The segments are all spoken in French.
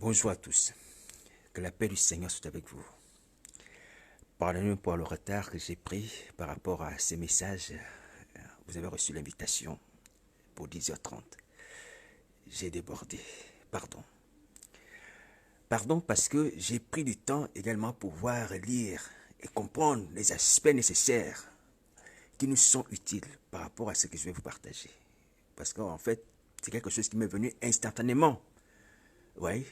Bonjour à tous, que la paix du Seigneur soit avec vous. Pardonnez-moi pour le retard que j'ai pris par rapport à ces messages. Vous avez reçu l'invitation pour 10h30. J'ai débordé, pardon. Pardon parce que j'ai pris du temps également pour pouvoir lire et comprendre les aspects nécessaires qui nous sont utiles par rapport à ce que je vais vous partager. Parce qu'en fait, c'est quelque chose qui m'est venu instantanément. Oui,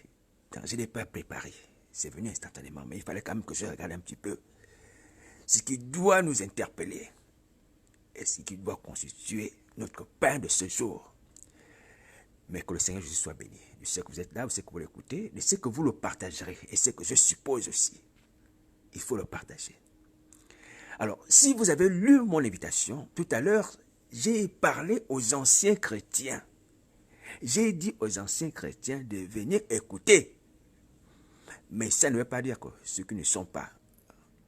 je n'ai pas préparé. C'est venu instantanément, mais il fallait quand même que je regarde un petit peu ce qui doit nous interpeller et ce qui doit constituer notre pain de ce jour. Mais que le Seigneur Jésus soit béni. Je sais que vous êtes là, je sais que vous l'écoutez, je sais que vous le partagerez et c'est que je suppose aussi. Il faut le partager. Alors, si vous avez lu mon invitation, tout à l'heure, j'ai parlé aux anciens chrétiens. J'ai dit aux anciens chrétiens de venir écouter. Mais ça ne veut pas dire que ceux qui ne sont pas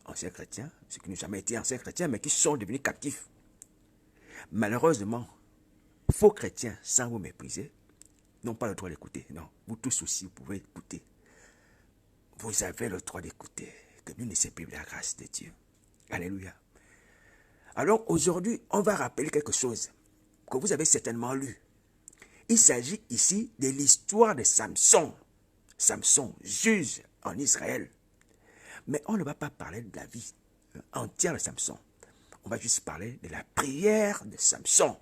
anciens chrétiens, ceux qui n'ont jamais été anciens chrétiens, mais qui sont devenus captifs. Malheureusement, faux chrétiens, sans vous mépriser, n'ont pas le droit d'écouter. Non, vous tous aussi, vous pouvez écouter. Vous avez le droit d'écouter. Que nous ne sépare la grâce de Dieu. Alléluia. Alors aujourd'hui, on va rappeler quelque chose que vous avez certainement lu. Il s'agit ici de l'histoire de Samson. Samson, juge en Israël. Mais on ne va pas parler de la vie entière de Samson. On va juste parler de la prière de Samson.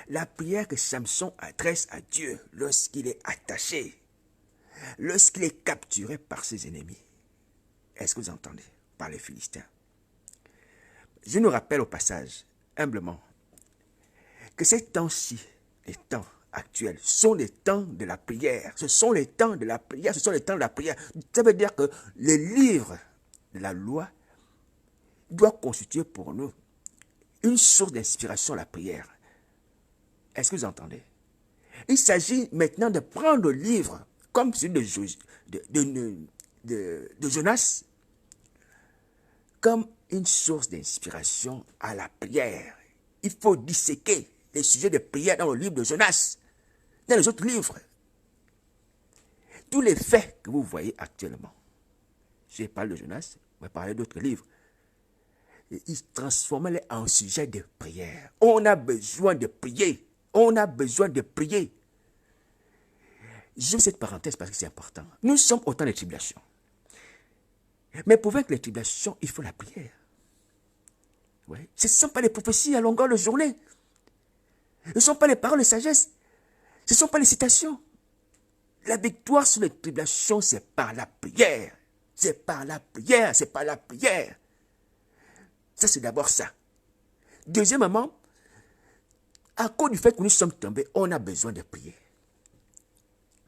La prière que Samson adresse à Dieu lorsqu'il est attaché, lorsqu'il est capturé par ses ennemis. Est-ce que vous entendez? Par les Philistins. Je nous rappelle au passage, humblement, que ces temps-ci, les temps actuels, sont les temps de la prière. Ce sont les temps de la prière, ce sont les temps de la prière. Ça veut dire que le livre de la loi doit constituer pour nous une source d'inspiration à la prière. Est-ce que vous entendez? Il s'agit maintenant de prendre le livre, comme celui de Jonas, comme une source d'inspiration à la prière. Il faut disséquer les sujets de prière dans le livre de Jonas, dans les autres livres. Tous les faits que vous voyez actuellement, je parle de Jonas, je vais parler d'autres livres, il transforme-les en sujet de prière. On a besoin de prier. On a besoin de prier. J'ouvre cette parenthèse parce que c'est important. Nous sommes au temps de tribulation. Mais pour vaincre les tribulations, il faut la prière. Oui. Ce ne sont pas les prophéties à longueur de journée. Ce ne sont pas les paroles de sagesse. Ce ne sont pas les citations. La victoire sur les tribulations, c'est par la prière. C'est par la prière. C'est par la prière. Ça, c'est d'abord ça. Deuxièmement, à cause du fait que nous sommes tombés, on a besoin de prier.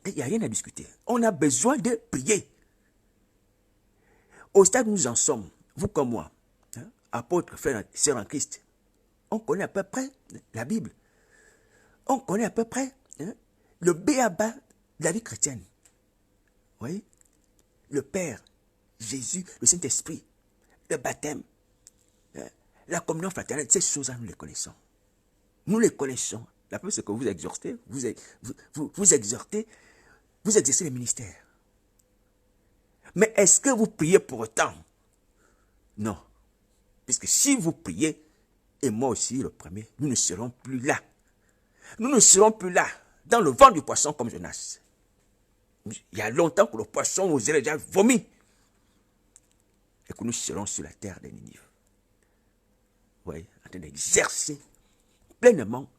Il n'y a rien à discuter. On a besoin de prier. Au stade où nous en sommes, vous comme moi, apôtres, frères et sœurs en Christ, on connaît à peu près la Bible. On connaît à peu près le b.a.-ba de la vie chrétienne. Vous voyez? Le Père, Jésus, le Saint-Esprit, le baptême, la communion fraternelle, ces choses-là, nous les connaissons. Nous les connaissons. La preuve, c'est que vous exhortez, vous exhortez, vous exercez les ministères. Mais est-ce que vous priez pour autant? Non. Puisque si vous priez, et moi aussi le premier, nous ne serons plus là. Nous ne serons plus là, dans le ventre du poisson comme Jonas. Il y a longtemps que le poisson nous aurait déjà vomi. Et que nous serons sur la terre des Ninive. Vous voyez, en train d'exercer pleinement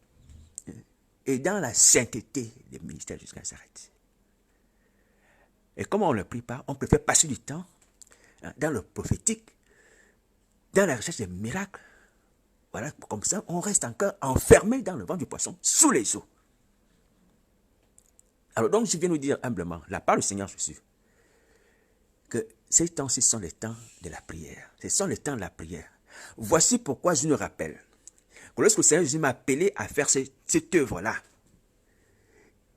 et dans la sainteté des ministères jusqu'à Nazareth. Et comme on ne le prie pas, on préfère passer du temps dans le prophétique, dans la recherche des miracles. Voilà, comme ça, on reste encore enfermé dans le ventre du poisson, sous les eaux. Alors donc, je viens nous dire humblement, la part du Seigneur Jésus, que ces temps-ci sont les temps de la prière. Ce sont les temps de la prière. Voici pourquoi je nous rappelle que lorsque le Seigneur Jésus m'a appelé à faire cette œuvre-là,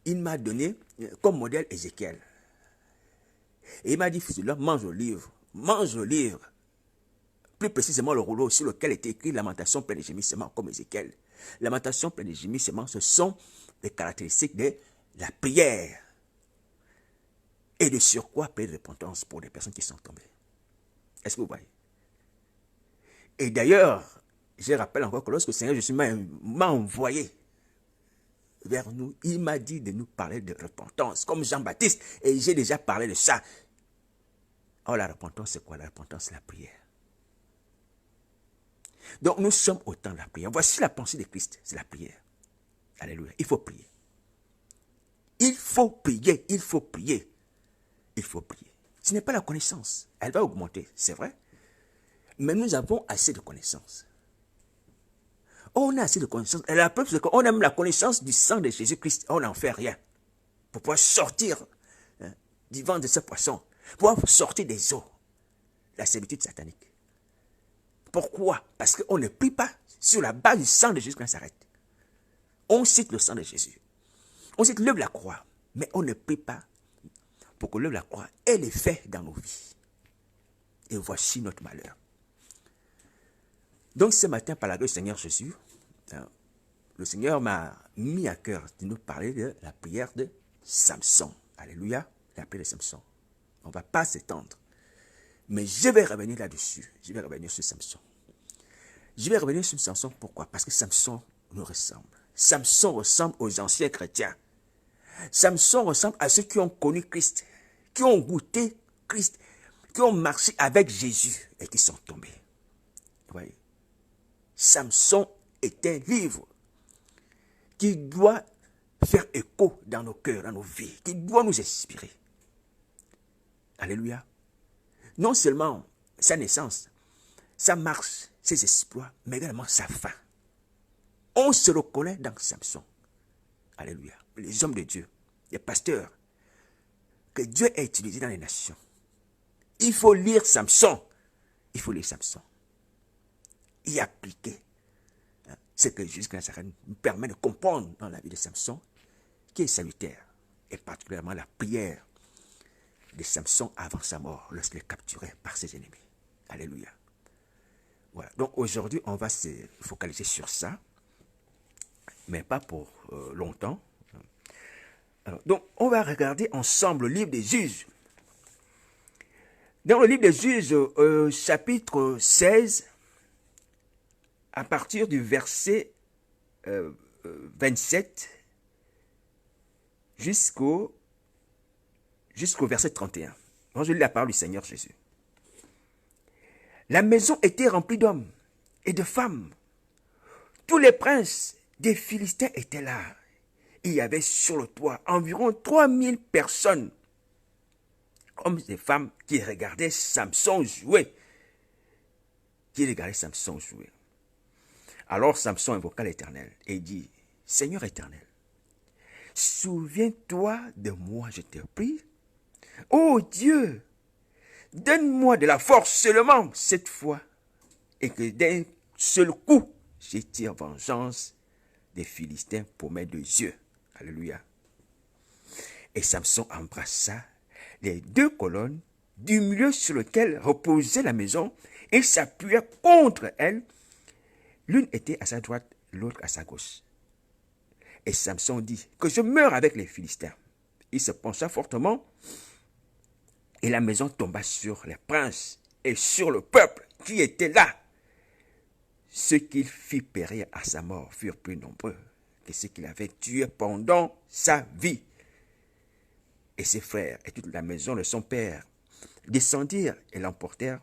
il m'a donné comme modèle Ézéchiel. Et il m'a dit, fils de l'homme, mange le livre. Mange le livre. Plus précisément le rouleau sur lequel était écrit Lamentation pleine de gémissements, comme Ézéchiel. Lamentation pleine de gémissements, ce sont les caractéristiques de la prière. Et de surcroît, plein de repentance pour les personnes qui sont tombées. Est-ce que vous voyez? Et d'ailleurs, je rappelle encore que lorsque le Seigneur Jésus m'a envoyé vers nous, il m'a dit de nous parler de repentance, comme Jean-Baptiste, et j'ai déjà parlé de ça. Oh, la repentance, c'est quoi? La repentance, c'est la prière. Donc, nous sommes au temps de la prière. Voici la pensée de Christ, c'est la prière. Alléluia. Il faut prier. Il faut prier, il faut prier. Il faut prier. Ce n'est pas la connaissance. Elle va augmenter, c'est vrai. Mais nous avons assez de connaissances. On a assez de connaissances. Et la preuve, c'est qu'on a même la connaissance du sang de Jésus-Christ. On n'en fait rien. Pour pouvoir sortir du ventre de ce poisson. Pour pouvoir sortir des eaux. La servitude satanique. Pourquoi? Parce qu'on ne prie pas sur la base du sang de Jésus quand ça s'arrête. On cite le sang de Jésus. On cite l'œuvre de la croix. Mais on ne prie pas pour que l'œuvre de la croix ait l'effet dans nos vies. Et voici notre malheur. Donc ce matin, par la grâce du Seigneur Jésus, le Seigneur m'a mis à cœur de nous parler de la prière de Samson. Alléluia, la prière de Samson. On ne va pas s'étendre. Mais je vais revenir là-dessus. Je vais revenir sur Samson. Je vais revenir sur Samson, pourquoi? Parce que Samson nous ressemble. Samson ressemble aux anciens chrétiens. Samson ressemble à ceux qui ont connu Christ, qui ont goûté Christ, qui ont marché avec Jésus et qui sont tombés. Vous voyez? Samson est un livre qui doit faire écho dans nos cœurs, dans nos vies, qui doit nous inspirer. Alléluia. Non seulement sa naissance, sa marche, ses exploits, mais également sa fin. On se reconnaît dans Samson. Alléluia. Les hommes de Dieu, les pasteurs, que Dieu a utilisés dans les nations. Il faut lire Samson. Il faut lire Samson. Y appliquer ce que Jésus-Christ nous permet de comprendre dans la vie de Samson, qui est salutaire, et particulièrement la prière de Samson avant sa mort, lorsqu'il est capturé par ses ennemis. Alléluia. Voilà. Donc aujourd'hui, on va se focaliser sur ça, mais pas pour longtemps. Alors, donc, on va regarder ensemble le livre des Juges. Dans le livre des Juges, chapitre 16, à partir du verset 27 jusqu'au verset 31. Moi, je lis la parole du Seigneur Jésus. La maison était remplie d'hommes et de femmes. Tous les princes des Philistins étaient là. Il y avait sur le toit environ 3000 personnes, hommes et femmes, qui regardaient Samson jouer. Alors Samson invoqua l'Éternel et dit, Seigneur éternel, souviens-toi de moi, je te prie. Ô Dieu, donne-moi de la force seulement cette fois, et que d'un seul coup, je tire vengeance des Philistins pour mes 2 yeux. Alléluia. Et Samson embrassa les 2 colonnes du milieu sur lequel reposait la maison et s'appuya contre elle. L'une était à sa droite, l'autre à sa gauche. Et Samson dit, que je meure avec les Philistins. Il se pencha fortement et la maison tomba sur les princes et sur le peuple qui était là. Ceux qu'il fit périr à sa mort furent plus nombreux que ceux qu'il avait tués pendant sa vie. Et ses frères et toute la maison de son père descendirent et l'emportèrent.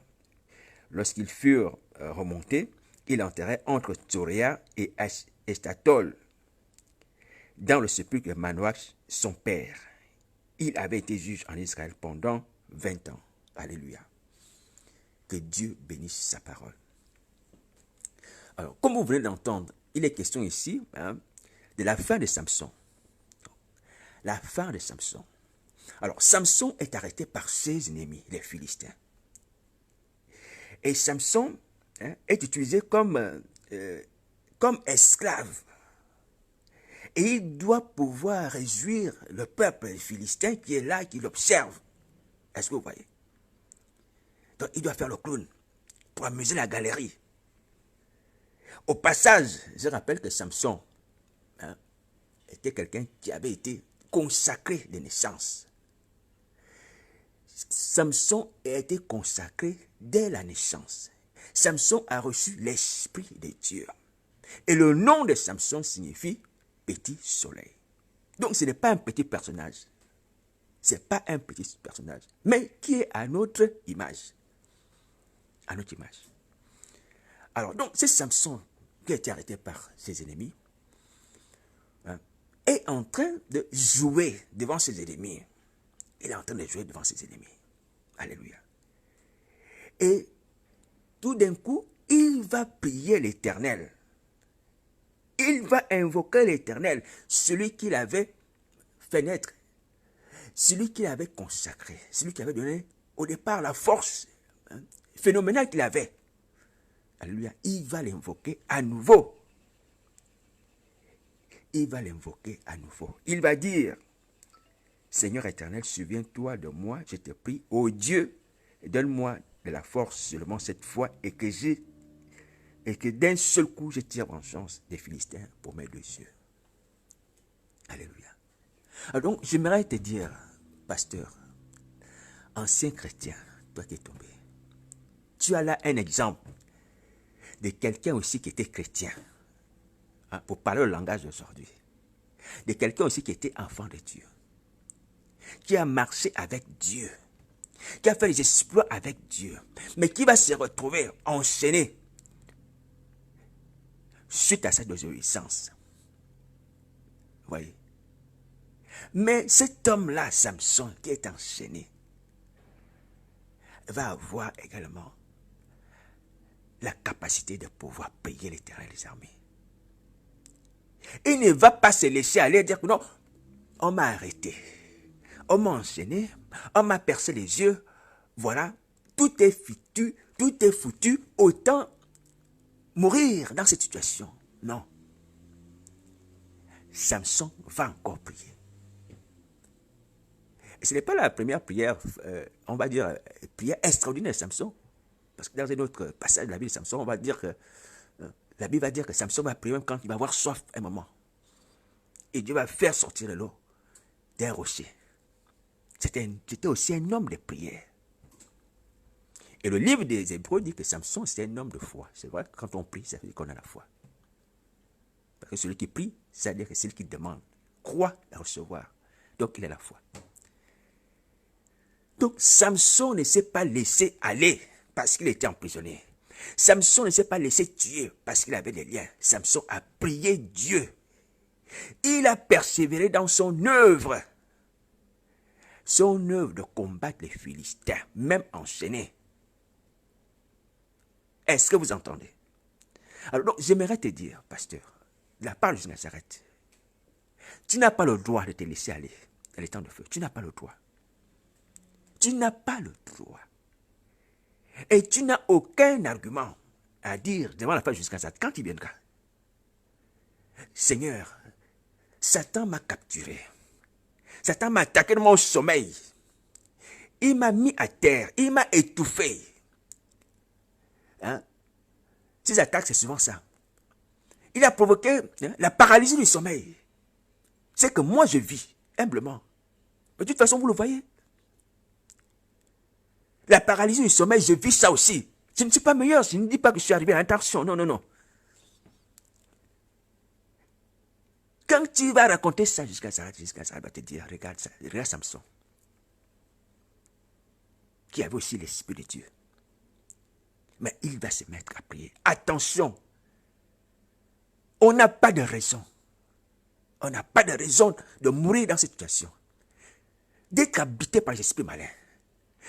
Lorsqu'ils furent remontés, ils l'enterrèrent entre Tsoréa et Estatol, dans le sépulcre de Manoach, son père. Il avait été juge en Israël pendant 20 ans. Alléluia. Que Dieu bénisse sa parole. Alors, comme vous venez d'entendre, il est question ici de la fin de Samson. La fin de Samson. Alors, Samson est arrêté par ses ennemis, les Philistins. Et Samson est utilisé comme esclave. Et il doit pouvoir réjouir le peuple philistin qui est là, qui l'observe. Est-ce que vous voyez? Donc, il doit faire le clown pour amuser la galerie. Au passage, je rappelle que Samson était quelqu'un qui avait été consacré de naissance. Samson a été consacré dès la naissance. Samson a reçu l'Esprit de Dieu. Et le nom de Samson signifie petit soleil. Donc ce n'est pas un petit personnage. Ce n'est pas un petit personnage. Mais qui est à notre image. À notre image. Alors donc c'est Samson qui a été arrêté par ses ennemis. Est en train de jouer devant ses ennemis. Il est en train de jouer devant ses ennemis. Alléluia. Et tout d'un coup, il va prier l'Éternel. Il va invoquer l'Éternel, celui qu'il avait fait naître, celui qu'il avait consacré, celui qui avait donné au départ la force phénoménale qu'il avait. Alléluia. Il va l'invoquer à nouveau. Il va l'invoquer à nouveau. Il va dire, Seigneur éternel, souviens-toi de moi, je te prie, ô Dieu, donne-moi de la force seulement cette fois et que d'un seul coup je tire vengeance des Philistins pour mes deux yeux. Alléluia. Alors donc, j'aimerais te dire, pasteur, ancien chrétien, toi qui es tombé, tu as là un exemple de quelqu'un aussi qui était chrétien, hein, pour parler le langage d'aujourd'hui, de quelqu'un aussi qui était enfant de Dieu, qui a marché avec Dieu, qui a fait des exploits avec Dieu, mais qui va se retrouver enchaîné suite à sa désobéissance. Vous voyez? Mais cet homme-là, Samson, qui est enchaîné, va avoir également la capacité de pouvoir payer l'Éternel des armées. Il ne va pas se laisser aller et dire que non, on m'a arrêté, on m'a enchaîné, on m'a percé les yeux, voilà, tout est foutu, autant mourir dans cette situation. Non. Samson va encore prier. Et ce n'est pas la première prière, on va dire, prière extraordinaire de Samson. Parce que dans un autre passage de la Bible de Samson, on va dire que la Bible va dire que Samson va prier même quand il va avoir soif un moment. Et Dieu va faire sortir de l'eau d'un rocher. C'était aussi un homme de prière. Et le livre des Hébreux dit que Samson, c'est un homme de foi. C'est vrai que quand on prie, ça veut dire qu'on a la foi. Parce que celui qui prie, ça veut dire que c'est celui qui demande, croit à recevoir. Donc il a la foi. Donc Samson ne s'est pas laissé aller parce qu'il était emprisonné. Samson ne s'est pas laissé tuer parce qu'il avait des liens. Samson a prié Dieu. Il a persévéré dans son œuvre. Son œuvre de combattre les Philistins, même enchaînés. Est-ce que vous entendez? Alors donc, j'aimerais te dire, pasteur, de la part de Nazareth, tu n'as pas le droit de te laisser aller dans les temps de feu. Tu n'as pas le droit. Tu n'as pas le droit. Et tu n'as aucun argument à dire devant la face jusqu'à ça. Quand il viendra, Seigneur, Satan m'a capturé. Satan m'a attaqué dans mon sommeil. Il m'a mis à terre. Il m'a étouffé. Hein? Ces attaques, c'est souvent ça. Il a provoqué la paralysie du sommeil. C'est que moi, je vis humblement. Mais de toute façon, vous le voyez. La paralysie du sommeil, je vis ça aussi. Je ne suis pas meilleur. Je ne dis pas que je suis arrivé à l'intention. Non, non, non. Quand tu vas raconter ça jusqu'à ça, il va te dire, regarde ça, regarde Samson, qui avait aussi l'Esprit de Dieu. Mais il va se mettre à prier. Attention, on n'a pas de raison. On n'a pas de raison de mourir dans cette situation. D'être habité par les esprits malins.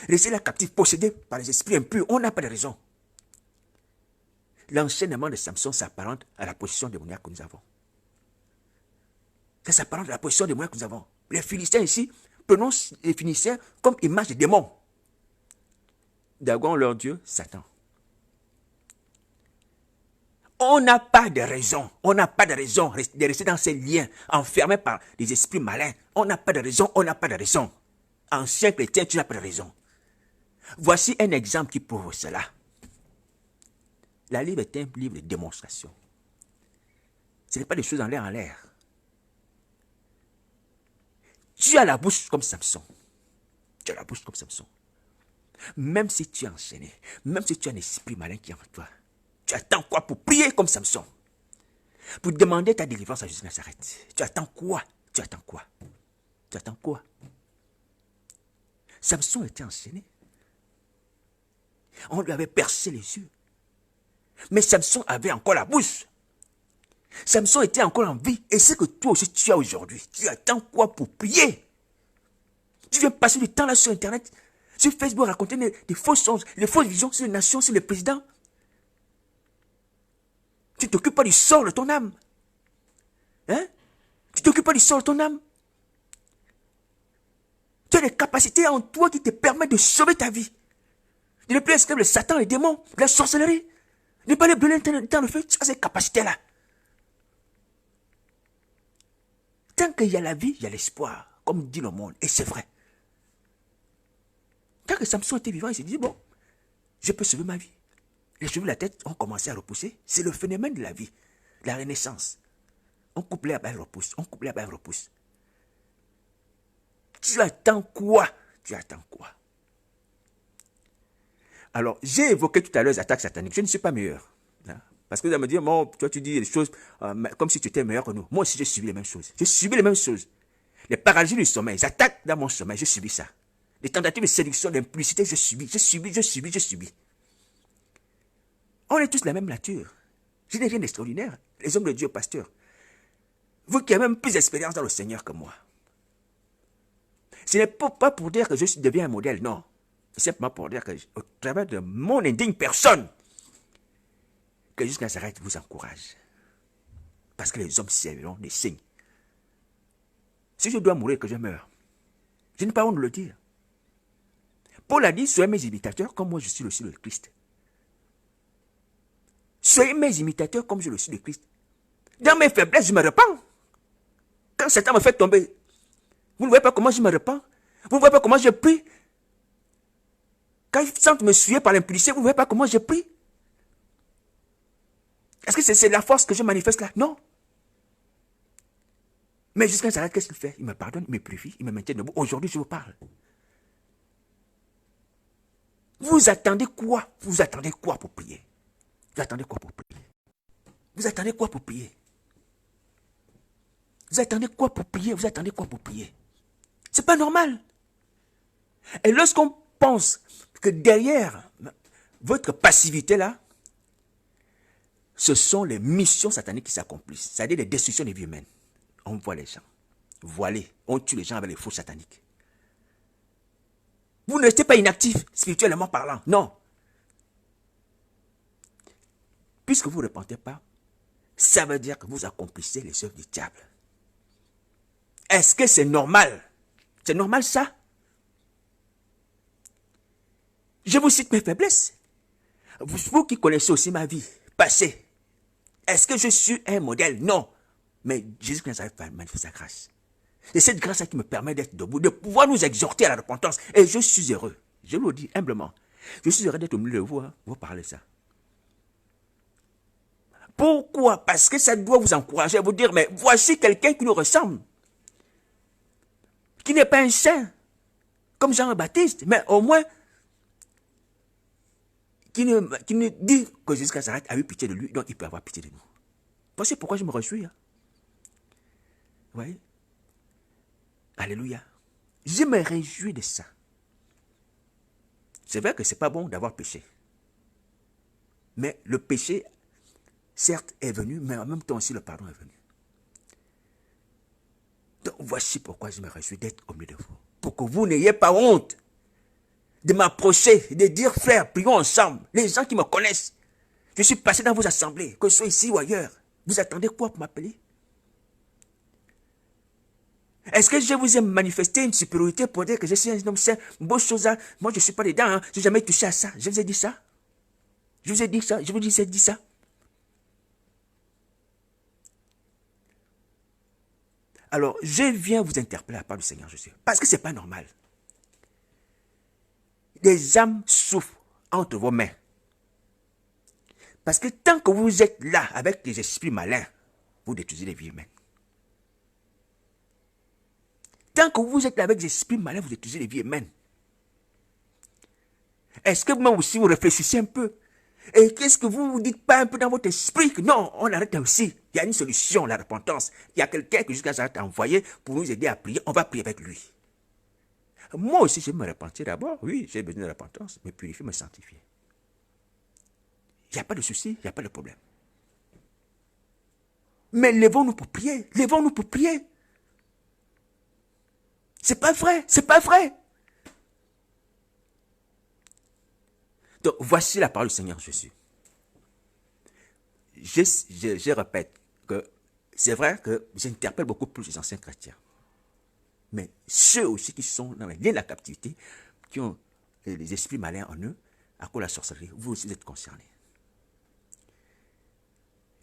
Rester là captif, possédé par les esprits impurs, on n'a pas de raison. L'enchaînement de Samson s'apparente à la position démoniaque que nous avons. Ça s'apparente à la position démoniaque que nous avons. Les Philistins ici prononcent les Phéniciens comme image de démons. Dagon, leur Dieu, Satan. On n'a pas de raison de rester dans ces liens, enfermés par des esprits malins. On n'a pas de raison. Ancien chrétien, tu n'as pas de raison. Voici un exemple qui prouve cela. La Bible est un livre de démonstration. Ce n'est pas des choses en l'air. Tu as la bouche comme Samson. Même si tu es enchaîné, même si tu as un esprit malin qui est en toi, tu attends quoi pour prier comme Samson? Pour demander ta délivrance à Jésus de Nazareth. Tu attends quoi? Tu attends quoi? Tu attends quoi? Samson était enchaîné. On lui avait percé les yeux. Mais Samson avait encore la bouche. Samson était encore en vie. Et c'est que toi aussi tu as aujourd'hui. Tu attends quoi pour prier? Tu viens passer du temps là sur Internet, sur Facebook, raconter des fausses choses, des fausses visions sur les nations, sur les présidents. Tu ne t'occupes pas du sort de ton âme. Hein? Tu ne t'occupes pas du sort de ton âme. Tu as des capacités en toi qui te permettent de sauver ta vie. De ne plus esclave de Satan, les démons, de la sorcellerie. De ne pas les brûler dans le feu. Tu as ces capacités-là. Tant qu'il y a la vie, il y a l'espoir. Comme dit le monde. Et c'est vrai. Tant que Samson était vivant, il s'est dit, bon, je peux sauver ma vie. Les cheveux de la tête ont commencé à repousser. C'est le phénomène de la vie. La renaissance. On coupe l'herbe, elle repousse. On coupe l'herbe, elle repousse. Tu attends quoi? Tu attends quoi? Alors, j'ai évoqué tout à l'heure les attaques sataniques. Je ne suis pas meilleur. Hein? Parce que vous allez me dire, bon, toi tu dis des choses comme si tu étais meilleur que nous. Moi aussi, j'ai subi les mêmes choses. J'ai subi les mêmes choses. Les paralysies du sommeil, les attaques dans mon sommeil, j'ai subi ça. Les tentatives de séduction, d'impudicité, j'ai subi. On est tous la même nature. Je n'ai rien d'extraordinaire. Les hommes de Dieu, pasteur. Vous qui avez même plus d'expérience dans le Seigneur que moi. Ce n'est pas pour dire que je deviens un modèle, non. C'est simplement pour dire que, au travers de mon indigne personne, que Jésus Nazareth vous encourage. Parce que les hommes serviront des signes. Si je dois mourir, que je meure. Je n'ai pas honte de le dire. Paul a dit, soyez mes imitateurs comme moi je suis le Christ. Soyez mes imitateurs comme je le suis le Christ. Dans mes faiblesses, je me repens. Quand Satan me fait tomber, vous ne voyez pas comment je me repens? Vous ne voyez pas comment je prie? Quand il sent me suer par l'impudicité, vous ne voyez pas comment je prie? Est-ce que c'est la force que je manifeste là? Non. Mais jusqu'à Nazareth, qu'est-ce qu'il fait? Il me pardonne, il me purifie, il me maintient debout. Aujourd'hui, je vous parle. Vous attendez quoi? Vous attendez quoi pour prier? Vous attendez quoi pour prier? Vous attendez quoi pour prier? Vous attendez quoi pour prier? Vous attendez quoi pour prier? C'est pas normal. Et lorsqu'on pense que derrière votre passivité là, ce sont les missions sataniques qui s'accomplissent, c'est-à-dire les destructions des vies humaines. On voit les gens voilés, on tue les gens avec les faux sataniques. Vous ne restez pas inactif, spirituellement parlant, non. Puisque vous ne repentez pas, ça veut dire que vous accomplissez les œuvres du diable. Est-ce que c'est normal? C'est normal ça? Je vous cite mes faiblesses. Vous qui connaissez aussi ma vie passée, est-ce que je suis un modèle? Non. Mais Jésus Christ a manifesté sa grâce. C'est cette grâce qui me permet d'être debout, de pouvoir nous exhorter à la repentance. Et je suis heureux. Je vous le dis humblement. Je suis heureux d'être au milieu de vous. Hein, vous parlez ça. Pourquoi? Parce que ça doit vous encourager à vous dire, mais voici quelqu'un qui nous ressemble. Qui n'est pas un saint, comme Jean-Baptiste, mais au moins, qui ne dit que Jésus Christ a eu pitié de lui, donc il peut avoir pitié de nous. Voici pourquoi je me réjouis. Hein. Vous voyez? Alléluia. Je me réjouis de ça. C'est vrai que ce n'est pas bon d'avoir péché. Mais le péché, certes, est venu, mais en même temps aussi le pardon est venu. Donc voici pourquoi je me réjouis d'être au milieu de vous. Pour que vous n'ayez pas honte de m'approcher, de dire frère, prions ensemble. Les gens qui me connaissent, je suis passé dans vos assemblées, que ce soit ici ou ailleurs. Vous attendez quoi pour m'appeler? Est-ce que je vous ai manifesté une supériorité pour dire que je suis un homme saint? Bonne chose, moi je ne suis pas dedans, hein. Je n'ai jamais touché à ça. Je vous ai dit ça. Je vous ai dit ça. Je vous ai dit ça. Alors, je viens vous interpeller à part du Seigneur Jésus. Parce que ce n'est pas normal. Des âmes souffrent entre vos mains. Parce que tant que vous êtes là avec des esprits malins, vous détruisez les vies humaines. Tant que vous êtes là avec des esprits malins, vous détruisez les vies humaines. Est-ce que même aussi vous réfléchissez un peu? Et qu'est-ce que vous ne dites pas un peu dans votre esprit que non, on arrête là aussi. Il y a une solution, la repentance. Il y a quelqu'un que jusqu'à ça a envoyé pour nous aider à prier. On va prier avec lui. Moi aussi, je vais me repentir d'abord. Oui, j'ai besoin de repentance, me purifier, me sanctifier. Il n'y a pas de souci, il n'y a pas de problème. Mais levons-nous pour prier. Levons-nous pour prier. C'est pas vrai, c'est pas vrai. Donc, voici la parole du Seigneur Jésus. Je répète que c'est vrai que j'interpelle beaucoup plus les anciens chrétiens. Mais ceux aussi qui sont dans les liens de la captivité, qui ont les esprits malins en eux, à cause de la sorcellerie, vous aussi vous êtes concernés.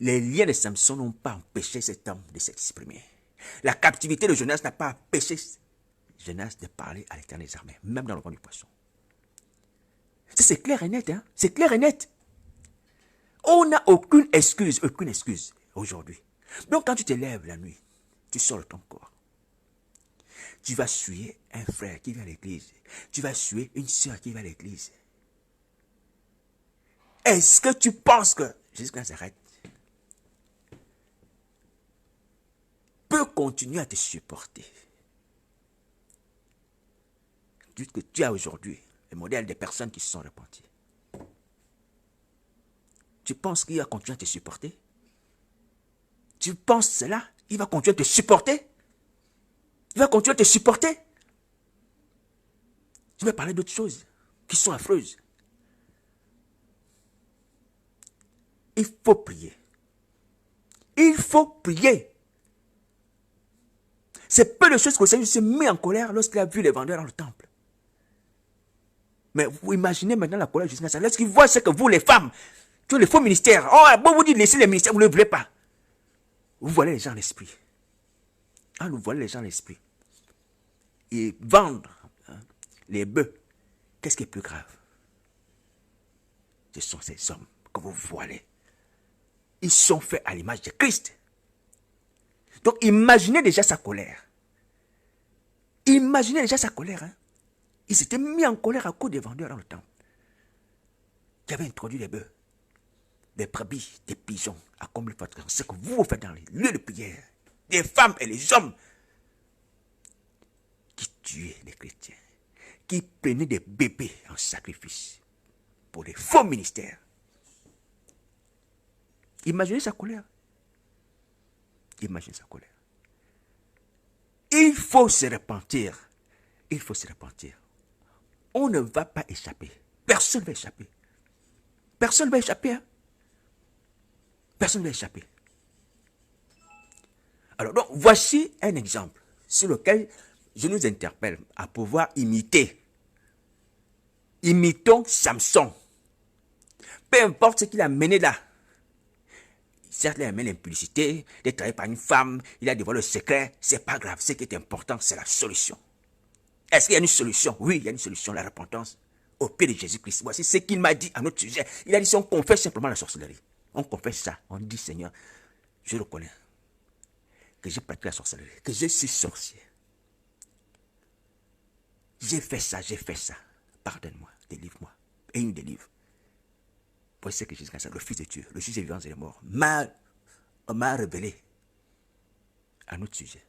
Les liens de Samson n'ont pas empêché cet homme de s'exprimer. La captivité de Jonas n'a pas empêché Jonas de parler à l'Éternel des armées, même dans le ventre du poisson. C'est clair et net, hein? C'est clair et net. On n'a aucune excuse aujourd'hui. Donc quand tu te lèves la nuit, tu sors de ton corps. Tu vas suer un frère qui va à l'église. Tu vas suer une soeur qui va à l'église. Est-ce que tu penses que Jésus de Nazareth peut continuer à te supporter? Dites que tu as aujourd'hui le modèle des personnes qui se sont repenties. Tu penses qu'il va continuer à te supporter? Tu penses cela? Il va continuer à te supporter? Il va continuer à te supporter? Je vais parler d'autres choses qui sont affreuses. Il faut prier. Il faut prier. C'est peu de choses que le Seigneur s'est mis en colère lorsqu'il a vu les vendeurs dans le temple. Mais vous imaginez maintenant la colère de Jésus. Lorsqu'il voit ce que vous, les femmes, tous les faux ministères, oh, bon, vous dites laissez les ministères, vous ne le voulez pas. Vous voilez les gens l'esprit. Ah, nous voilez les gens l'esprit. Et vendre les bœufs, qu'est-ce qui est plus grave? Ce sont ces hommes que vous voilez. Ils sont faits à l'image de Christ. Donc imaginez déjà sa colère. Imaginez déjà sa colère. Hein? Il s'était mis en colère à cause des vendeurs dans le temple. Qui avaient introduit des bœufs, des brebis, des pigeons, à combler votre ce que vous faites dans les lieux de prière. Des femmes et les hommes qui tuaient les chrétiens, qui prenaient des bébés en sacrifice pour les faux ministères. Imaginez sa colère. Imaginez sa colère. Il faut se repentir. Il faut se repentir. On ne va pas échapper. Personne ne va échapper. Personne ne va échapper. Hein? Personne ne va échapper. Alors, donc, voici un exemple sur lequel je nous interpelle à pouvoir imiter. Imitons Samson. Peu importe ce qu'il a mené là. Certes, il a mené l'impudicité, d'être trahi par une femme, il a dévoilé le secret. C'est pas grave. Ce qui est important, c'est la solution. Est-ce qu'il y a une solution? Oui, il y a une solution, la repentance. Au pied de Jésus-Christ. Voici ce qu'il m'a dit à notre sujet. Il a dit si on confesse simplement la sorcellerie. On confesse ça. On dit Seigneur, je reconnais que j'ai pratiqué la sorcellerie, que je suis sorcier. J'ai fait ça. Pardonne-moi, délivre-moi. Et il nous délivre. Voici ce que Jésus, le Fils de Dieu, le juge des vivants et des morts, m'a révélé à notre sujet.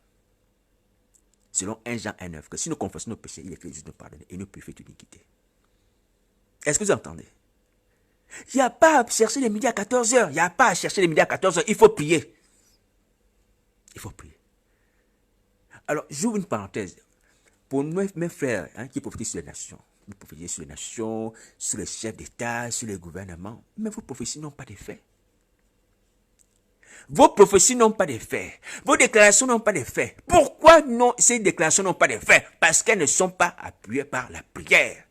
Selon 1 Jean 1,9, que si nous confessons nos péchés, il est fait juste de nous pardonner et nous purifier toute iniquité. Est-ce que vous entendez? Il n'y a pas à chercher les midis à 14h. Il n'y a pas à chercher les midis à 14h. Il faut prier. Il faut prier. Alors, j'ouvre une parenthèse. Pour mes frères qui prophétisent sur les nations, vous prophétisez sur les nations, sur les chefs d'État, sur les gouvernements, mais vos prophéties n'ont pas d'effet. Vos prophéties n'ont pas d'effet. Vos déclarations n'ont pas d'effet. Pourquoi non, ces déclarations n'ont pas d'effet? Parce qu'elles ne sont pas appuyées par la prière.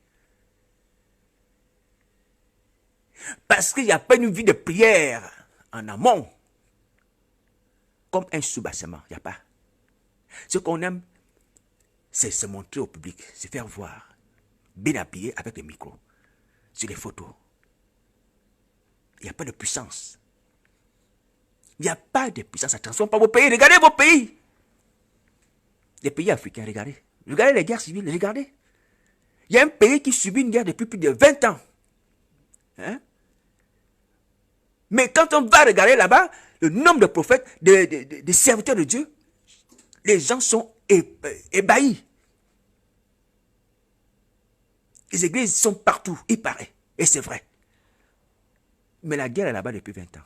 Parce qu'il n'y a pas une vie de prière en amont. Comme un sous-bassement, il n'y a pas. Ce qu'on aime, c'est se montrer au public, se faire voir, bien habillé avec le micro, sur les photos. Il n'y a pas de puissance. Il n'y a pas de puissance. Attention, pas vos pays. Regardez vos pays. Les pays africains, regardez. Regardez les guerres civiles, regardez. Il y a un pays qui subit une guerre depuis plus de 20 ans. Hein? Mais quand on va regarder là-bas, le nombre de prophètes, de serviteurs de Dieu, les gens sont ébahis. Les églises sont partout, il paraît. Et c'est vrai. Mais la guerre est là-bas depuis 20 ans.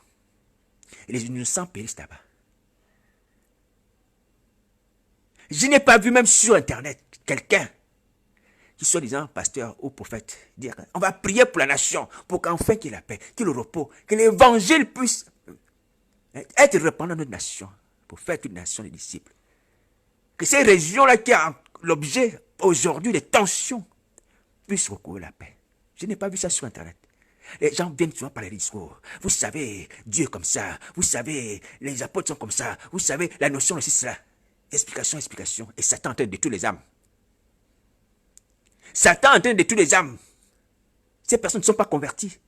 Et les innocents périssent là-bas. Je n'ai pas vu même sur Internet quelqu'un qui soit disant pasteur ou prophète dire on va prier pour la nation, pour qu'enfin qu'il y ait la paix, qu'il y ait le repos, que l'évangile puisse être répandu dans notre nation, pour faire toute nation des disciples. Que ces régions-là qui ont l'objet aujourd'hui des tensions puissent recouvrir la paix. Je n'ai pas vu ça sur Internet. Les gens viennent souvent par les discours. Vous savez, Dieu est comme ça. Vous savez, les apôtres sont comme ça. Vous savez, la notion aussi c'est cela. Explication, explication. Et Satan en train de détruire les âmes. Satan en train de détruire les âmes. Ces personnes ne sont pas converties.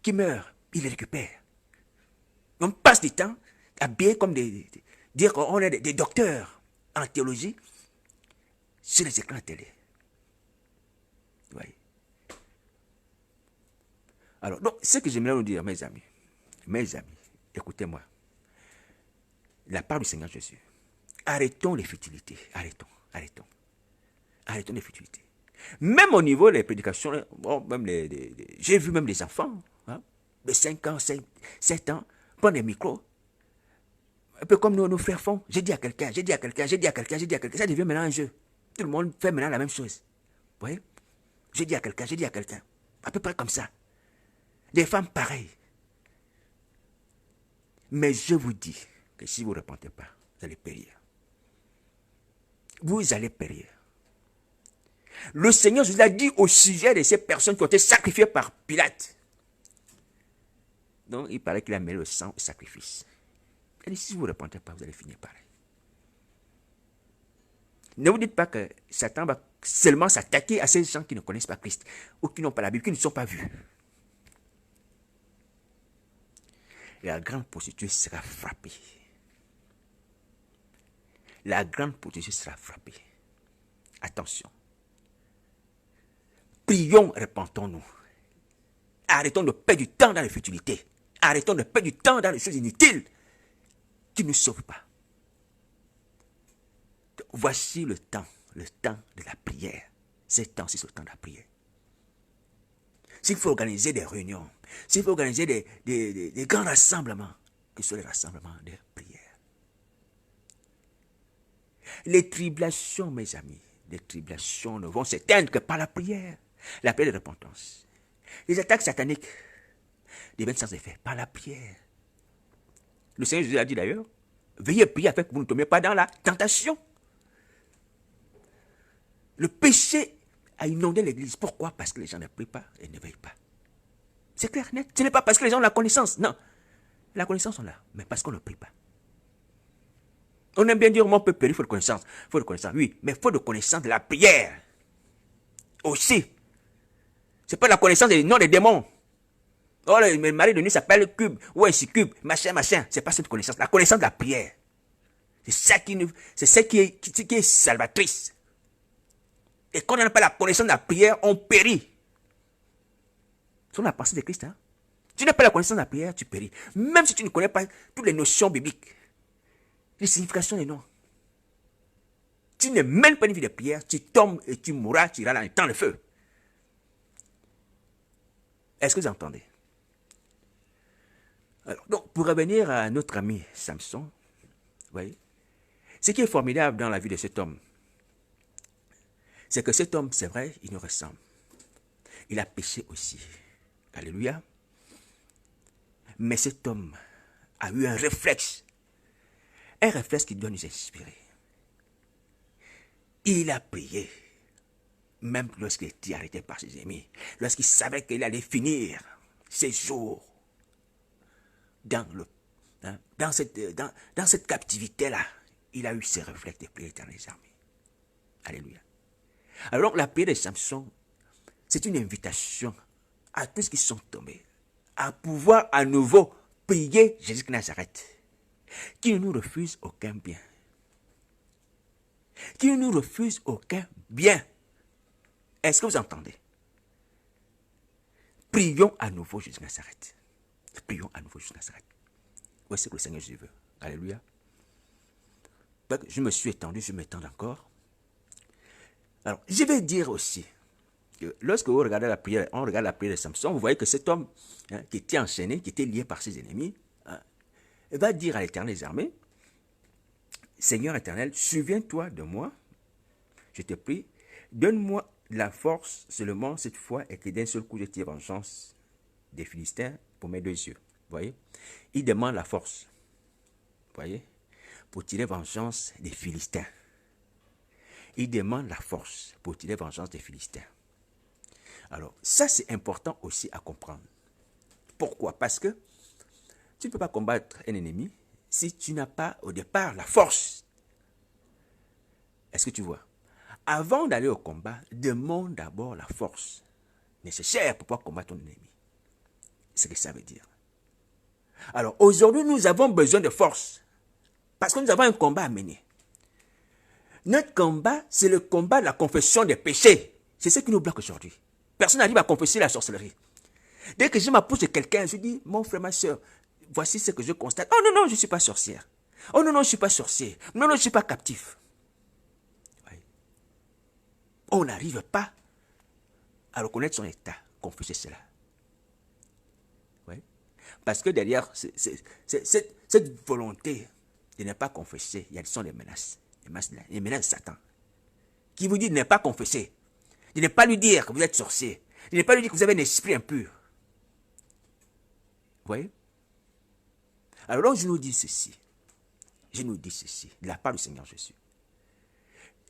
Qui meurent, il les récupère. On passe du temps habillés comme dire qu'on est des docteurs en théologie sur les écrans de télé. Vous voyez. Alors, donc, ce que j'aimerais vous dire, mes amis, écoutez-moi. La part du Seigneur Jésus. Arrêtons les futilités. Arrêtons les futilités. Même au niveau des prédications, bon, même j'ai vu même des enfants, hein, de 5 ans, 7 ans, prendre des micros. Un peu comme nos frères font. J'ai dit à quelqu'un, ça devient maintenant un jeu. Tout le monde fait maintenant la même chose. Vous voyez? J'ai dit à quelqu'un. À peu près comme ça. Des femmes pareilles. Mais je vous dis que si vous ne repentez pas, vous allez périr. Vous allez périr. Le Seigneur Jésus a dit au sujet de ces personnes qui ont été sacrifiées par Pilate. Donc, il paraît qu'il a mêlé le sang au sacrifice. Il dit, si vous ne repentez pas, vous allez finir pareil. Ne vous dites pas que Satan va seulement s'attaquer à ces gens qui ne connaissent pas Christ, ou qui n'ont pas la Bible, qui ne sont pas vus. La grande prostituée sera frappée. La grande prostituée sera frappée. Attention. Prions, repentons-nous. Arrêtons de perdre du temps dans les futilités. Arrêtons de perdre du temps dans les choses inutiles qui ne nous sauvent pas. Voici le temps de la prière. C'est temps, c'est le temps de la prière. S'il faut organiser des réunions, s'il faut organiser des grands rassemblements, que ce soit les rassemblements de prière. Les tribulations, mes amis, les tribulations ne vont s'éteindre que par la prière. La prière de repentance. Les attaques sataniques deviennent sans effet par la prière. Le Seigneur Jésus a dit d'ailleurs, veillez prier afin que vous ne tombiez pas dans la tentation. Le péché a inondé l'église. Pourquoi? Parce que les gens ne prient pas et ne veillent pas. C'est clair, net. Ce n'est pas parce que les gens ont la connaissance. Non. La connaissance, on l'a. Mais parce qu'on ne prie pas. On aime bien dire, on peut périr, il faut de connaissance. Il faut de connaissance, oui. Mais il faut de connaissance de la prière. Aussi. Ce n'est pas la connaissance des noms des démons. Oh, le mari de nuit s'appelle Cube. Ou un Cube. Machin. Ce n'est pas cette connaissance. La connaissance de la prière. C'est ça qui est salvatrice. Et quand on n'a pas la connaissance de la prière, on périt. C'est la pensée de Christ. Hein? Tu n'as pas la connaissance de la prière, tu péris. Même si tu ne connais pas toutes les notions bibliques, les significations des noms. Tu ne mènes pas une vie de prière, tu tombes et tu mourras, tu iras dans le feu. Est-ce que vous entendez? Alors, donc, pour revenir à notre ami Samson, vous voyez, ce qui est formidable dans la vie de cet homme, c'est que cet homme, c'est vrai, il nous ressemble. Il a péché aussi. Alléluia. Mais cet homme a eu un réflexe qui doit nous inspirer. Il a prié, même lorsqu'il était arrêté par ses ennemis, lorsqu'il savait qu'il allait finir ses jours dans cette captivité-là. Il a eu ses réflexes de prier dans les armées. Alléluia. Alors la prière de Samson, c'est une invitation à tous qui sont tombés à pouvoir à nouveau prier Jésus de Nazareth, qui ne nous refuse aucun bien. Qui ne nous refuse aucun bien. Est-ce que vous entendez? Prions à nouveau Jésus de Nazareth. Prions à nouveau Jésus de Nazareth. Où est-ce que le Seigneur Jésus veut? Alléluia. Donc, je me suis étendu, je m'étends encore. Alors, je vais dire aussi que lorsque vous regardez la prière, on regarde la prière de Samson, vous voyez que cet homme qui était enchaîné, qui était lié par ses ennemis, va dire à l'Éternel des armées, Seigneur éternel, souviens-toi de moi, je te prie, donne-moi la force seulement cette fois et que d'un seul coup je tire vengeance des Philistins pour mes 2 yeux. Vous voyez? Il demande la force. Vous voyez? Pour tirer vengeance des Philistins. Il demande la force pour tirer vengeance des Philistins. Alors, ça c'est important aussi à comprendre. Pourquoi? Parce que tu ne peux pas combattre un ennemi si tu n'as pas au départ la force. Est-ce que tu vois? Avant d'aller au combat, demande d'abord la force nécessaire pour pouvoir combattre ton ennemi. C'est ce que ça veut dire. Alors aujourd'hui, nous avons besoin de force parce que nous avons un combat à mener. Notre combat, c'est le combat de la confession des péchés. C'est ce qui nous bloque aujourd'hui. Personne n'arrive à confesser la sorcellerie. Dès que je m'approche de quelqu'un, je dis, mon frère, ma soeur, voici ce que je constate. Oh non, non, je ne suis pas sorcière. Oh non, non, je ne suis pas sorcier. Non, non, je ne suis pas captif. Oui. On n'arrive pas à reconnaître son état, confesser cela. Oui. Parce que derrière cette volonté de ne pas confesser, il y a des menaces. Les menaces de Satan. Qui vous dit de ne pas confesser. De ne pas lui dire que vous êtes sorcier. De ne pas lui dire que vous avez un esprit impur. Vous voyez? Alors je nous dis ceci. Je nous dis ceci, de la part du Seigneur Jésus.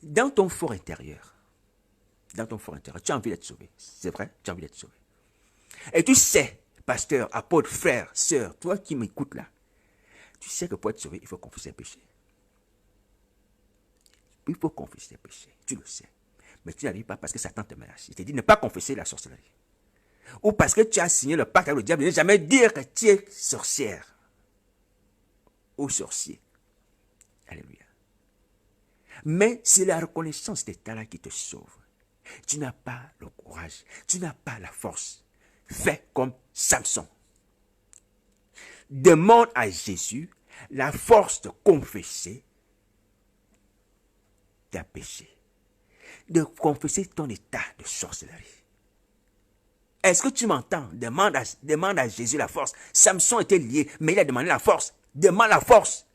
Dans ton fort intérieur, tu as envie d'être sauvé. C'est vrai, tu as envie d'être sauvé. Et tu sais, pasteur, apôtre, frère, sœur, toi qui m'écoutes là, tu sais que pour être sauvé, il faut confesser les péchés. Il faut confesser les péchés, tu le sais. Mais tu n'arrives pas parce que Satan te menace. Il te dit de ne pas confesser la sorcellerie. Ou parce que tu as signé le pacte avec le diable de ne jamais dire que tu es sorcière. Ou sorcier. Alléluia. Mais c'est la reconnaissance d'état-là qui te sauve. Tu n'as pas le courage. Tu n'as pas la force. Fais comme Samson. Demande à Jésus la force de confesser tes péchés. De confesser ton état de sorcellerie. Est-ce que tu m'entends? Demande à Jésus la force. Samson était lié, mais il a demandé la force. Demande la force.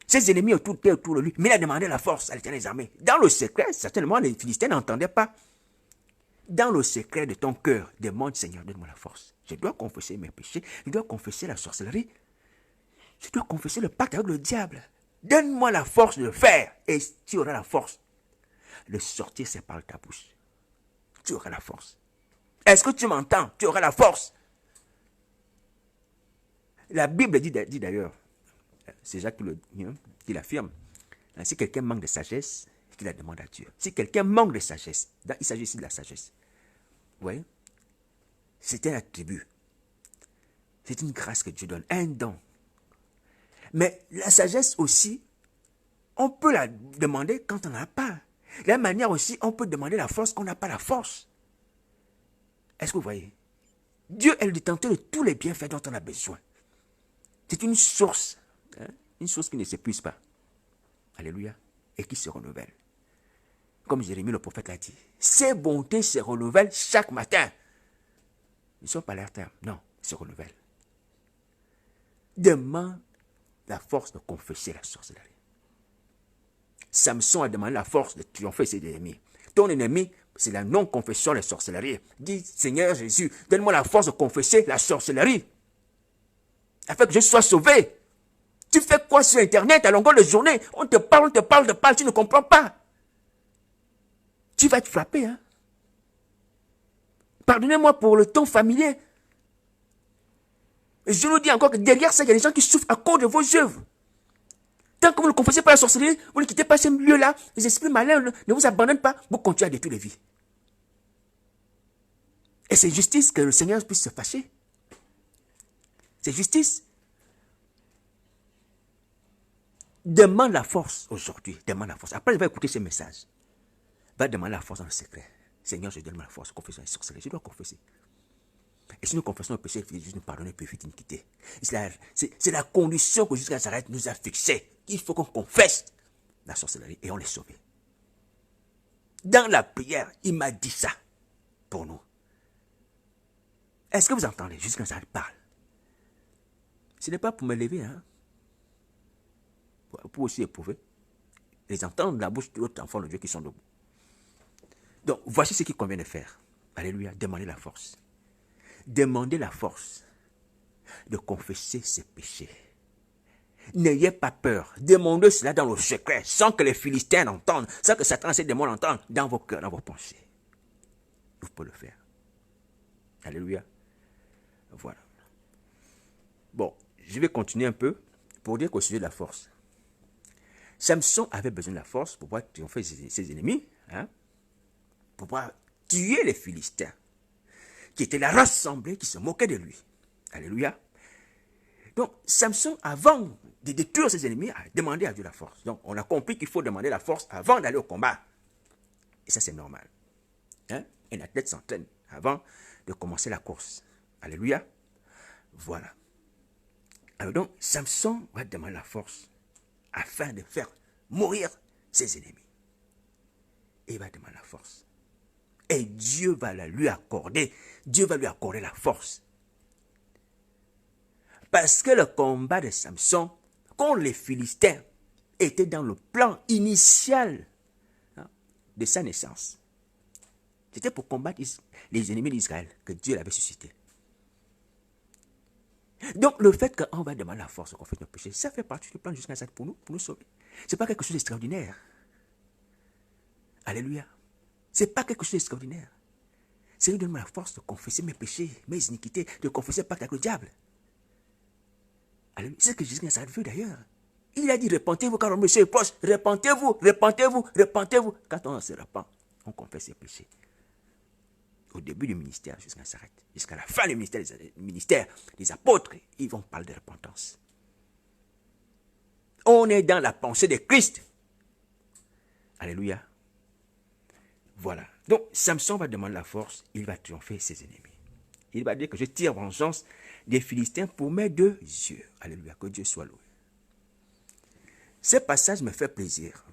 Ses ennemis étaient autour de lui, mais il a demandé la force à l'Éternel des armées. Dans le secret, certainement les Philistins n'entendaient pas. Dans le secret de ton cœur, demande Seigneur, donne-moi la force. Je dois confesser mes péchés, je dois confesser la sorcellerie, je dois confesser le pacte avec le diable. Donne-moi la force de le faire et tu auras la force de sortir ces paroles de ta bouche. Tu auras la force. Est-ce que tu m'entends? Tu auras la force. La Bible dit d'ailleurs, c'est Jacques qui l'affirme, si quelqu'un manque de sagesse, qu'il la demande à Dieu. Si quelqu'un manque de sagesse, il s'agit ici de la sagesse. Vous voyez? C'est un attribut. C'est une grâce que Dieu donne, un don. Mais la sagesse aussi, on peut la demander quand on n'en a pas. De la même manière aussi, on peut demander la force quand on n'a pas la force. Est-ce que vous voyez? Dieu est le détenteur de tous les bienfaits dont on a besoin. C'est une source qui ne s'épuise pas. Alléluia. Et qui se renouvelle. Comme Jérémie le prophète l'a dit. Ses bontés se renouvellent chaque matin. Ils ne sont pas à leur terme. Non, ils se renouvellent. Demande la force de confesser la sorcellerie. Samson a demandé la force de triompher ses ennemis. Ton ennemi, c'est la non-confession de la sorcellerie. Dis, Seigneur Jésus, donne-moi la force de confesser la sorcellerie. Afin que je sois sauvé. Tu fais quoi sur Internet à longueur de journée? On te parle, tu ne comprends pas. Tu vas être frappé. Hein? Pardonnez-moi pour le temps familier. Et je vous dis encore que derrière ça, il y a des gens qui souffrent à cause de vos œuvres. Tant que vous ne confessez pas la sorcellerie, vous ne quittez pas ce lieu-là, les esprits malins ne vous abandonnent pas, vous continuez à détruire les vies. Et c'est justice que le Seigneur puisse se fâcher. C'est justice. Demande la force aujourd'hui. Demande la force. Après, je vais écouter ce message. va demander la force dans le secret. Seigneur, je donne la force, confession et sorcellerie. Je dois confesser. Et si nous confessons le péché, il juste nous pardonner, puis vite nous quitter. C'est la condition que jusqu'à Nazareth nous a fixée. Il faut qu'on confesse la sorcellerie et on les sauve. Dans la prière, il m'a dit ça pour nous. Est-ce que vous entendez? Jusqu'à Nazareth parle. Ce n'est pas pour me lever, hein. Pour aussi éprouver. Les entendre de la bouche de l'autre enfant de Dieu qui sont debout. Donc, voici ce qu'il convient de faire. Alléluia, demandez la force. Demandez la force de confesser ses péchés. N'ayez pas peur. Demandez cela dans le secret, sans que les Philistins l'entendent, sans que Satan et ses démons l'entendent, dans vos cœurs, dans vos pensées. Vous pouvez le faire. Alléluia. Voilà. Bon, je vais continuer un peu pour dire qu'au sujet de la force. Samson avait besoin de la force pour pouvoir triompher ses ennemis, hein, pour pouvoir tuer les Philistins, qui étaient là rassemblés, qui se moquaient de lui. Alléluia. Donc, Samson, avant de détruire ses ennemis, a demandé à Dieu la force. Donc, on a compris qu'il faut demander la force avant d'aller au combat. Et ça, c'est normal. Hein? Un athlète s'entraîne avant de commencer la course. Alléluia. Voilà. Alors donc, Samson va demander la force afin de faire mourir ses ennemis. Et il va demander la force. Et Dieu va la lui accorder. Dieu va lui accorder la force. Parce que le combat de Samson contre les Philistins était dans le plan initial, hein, de sa naissance. C'était pour combattre les ennemis d'Israël que Dieu l'avait suscité. Donc le fait qu'on va demander la force qu'on fait nos péchés, ça fait partie du plan jusqu'à ça pour nous sauver. Ce n'est pas quelque chose d'extraordinaire. Alléluia. Ce n'est pas quelque chose d'extraordinaire. C'est lui donne-moi la force de confesser mes péchés, mes iniquités, de confesser pacte avec le diable. C'est ce que Jésus a vu d'ailleurs. Il a dit, repentez-vous car le monsieur est proche. Repentez-vous, repentez-vous, repentez-vous. Quand on se repent, on confesse ses péchés. Au début du ministère, jusqu'à s'arrête. Jusqu'à la fin du ministère des apôtres, ils vont parler de repentance. On est dans la pensée de Christ. Alléluia. Voilà. Donc, Samson va demander la force, il va triompher ses ennemis. Il va dire que je tire vengeance des Philistins pour mes 2 yeux. Alléluia, que Dieu soit loué. Ce passage me fait plaisir.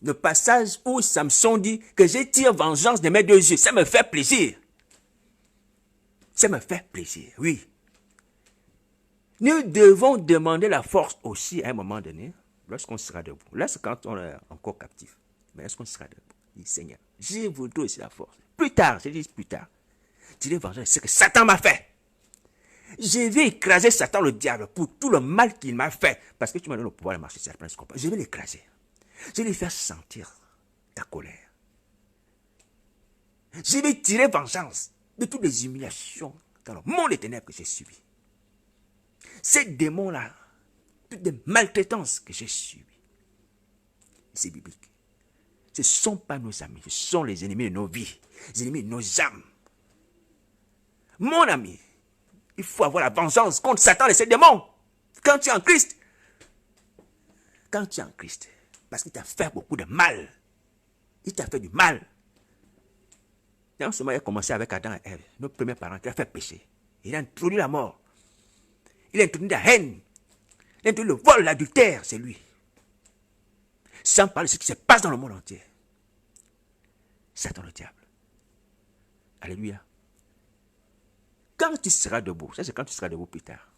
Le passage où Samson dit que je tire vengeance de mes 2 yeux, ça me fait plaisir. Ça me fait plaisir, oui. Nous devons demander la force aussi à un moment donné, lorsqu'on sera debout. Là, c'est quand on est encore captif. Mais lorsqu'on sera debout, il dit, Seigneur, je voudrais aussi la force. Plus tard, je dis plus tard, tirer vengeance de ce que Satan m'a fait. Je vais écraser Satan, le diable, pour tout le mal qu'il m'a fait. Parce que tu m'as donné le pouvoir de marcher sur la planète. Je vais l'écraser. Je vais lui faire sentir ta colère. Je vais tirer vengeance de toutes les humiliations dans le monde des ténèbres que j'ai subi. Ces démons-là, toutes les maltraitances que j'ai subies, c'est biblique. Ce ne sont pas nos amis, ce sont les ennemis de nos vies, les ennemis de nos âmes. Mon ami, il faut avoir la vengeance contre Satan et ses démons. Quand tu es en Christ. Quand tu es en Christ. Parce qu'il t'a fait beaucoup de mal. Il t'a fait du mal. Dans ce moment, il a commencé avec Adam et Ève, nos premiers parents, qui a fait pécher. Il a introduit la mort. Il a introduit la haine. Il a introduit le vol, l'adultère, c'est lui. Sans parler de ce qui se passe dans le monde entier. Satan le diable. Alléluia. Quand tu seras debout, ça c'est quand tu seras debout plus tard.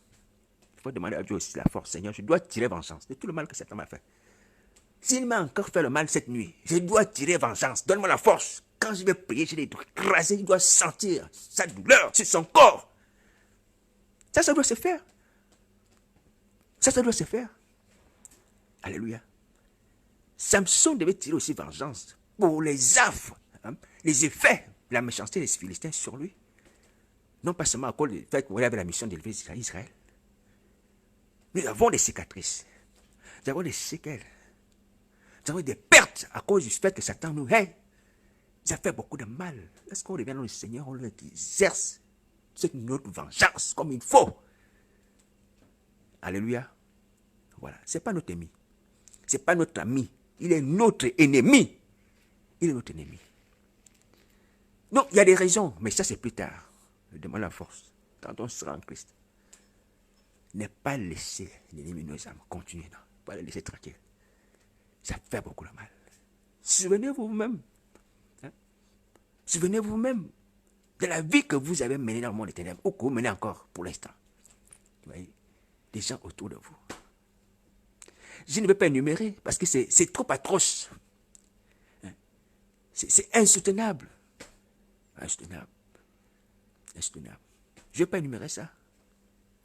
Il faut demander à Dieu aussi la force. Seigneur, je dois tirer vengeance de tout le mal que Satan m'a fait. S'il m'a encore fait le mal cette nuit, je dois tirer vengeance. Donne-moi la force. Quand je vais prier, je dois écraser, il doit sentir sa douleur sur son corps. Ça doit se faire. Ça doit se faire. Alléluia. Samson devait tirer aussi vengeance pour les affres, hein, les effets de la méchanceté des Philistins sur lui. Non pas seulement à cause du fait qu'il avait la mission d'élever Israël. Nous avons des cicatrices. Nous avons des séquelles. Nous avons des pertes à cause du fait que Satan nous hait. Ça fait beaucoup de mal. Lorsqu'on revient dans le Seigneur, on exerce notre vengeance comme il faut. Alléluia. Voilà. Ce n'est pas notre ami. Ce n'est pas notre ami. Il est notre ennemi. Il est notre ennemi. Donc, il y a des raisons, mais ça, c'est plus tard. Je demande la force. Quand on sera en Christ, ne pas laisser l'ennemi de nos âmes continuer. Non, pas le laisser tranquille. Ça fait beaucoup de mal. Souvenez-vous vous-même. Hein? Souvenez-vous vous-même de la vie que vous avez menée dans le monde des ténèbres, ou que vous menez encore pour l'instant. Vous voyez, des gens autour de vous. Je ne vais pas énumérer parce que c'est trop atroce. Hein? C'est insoutenable. Insoutenable. Insoutenable. Je ne vais pas énumérer ça.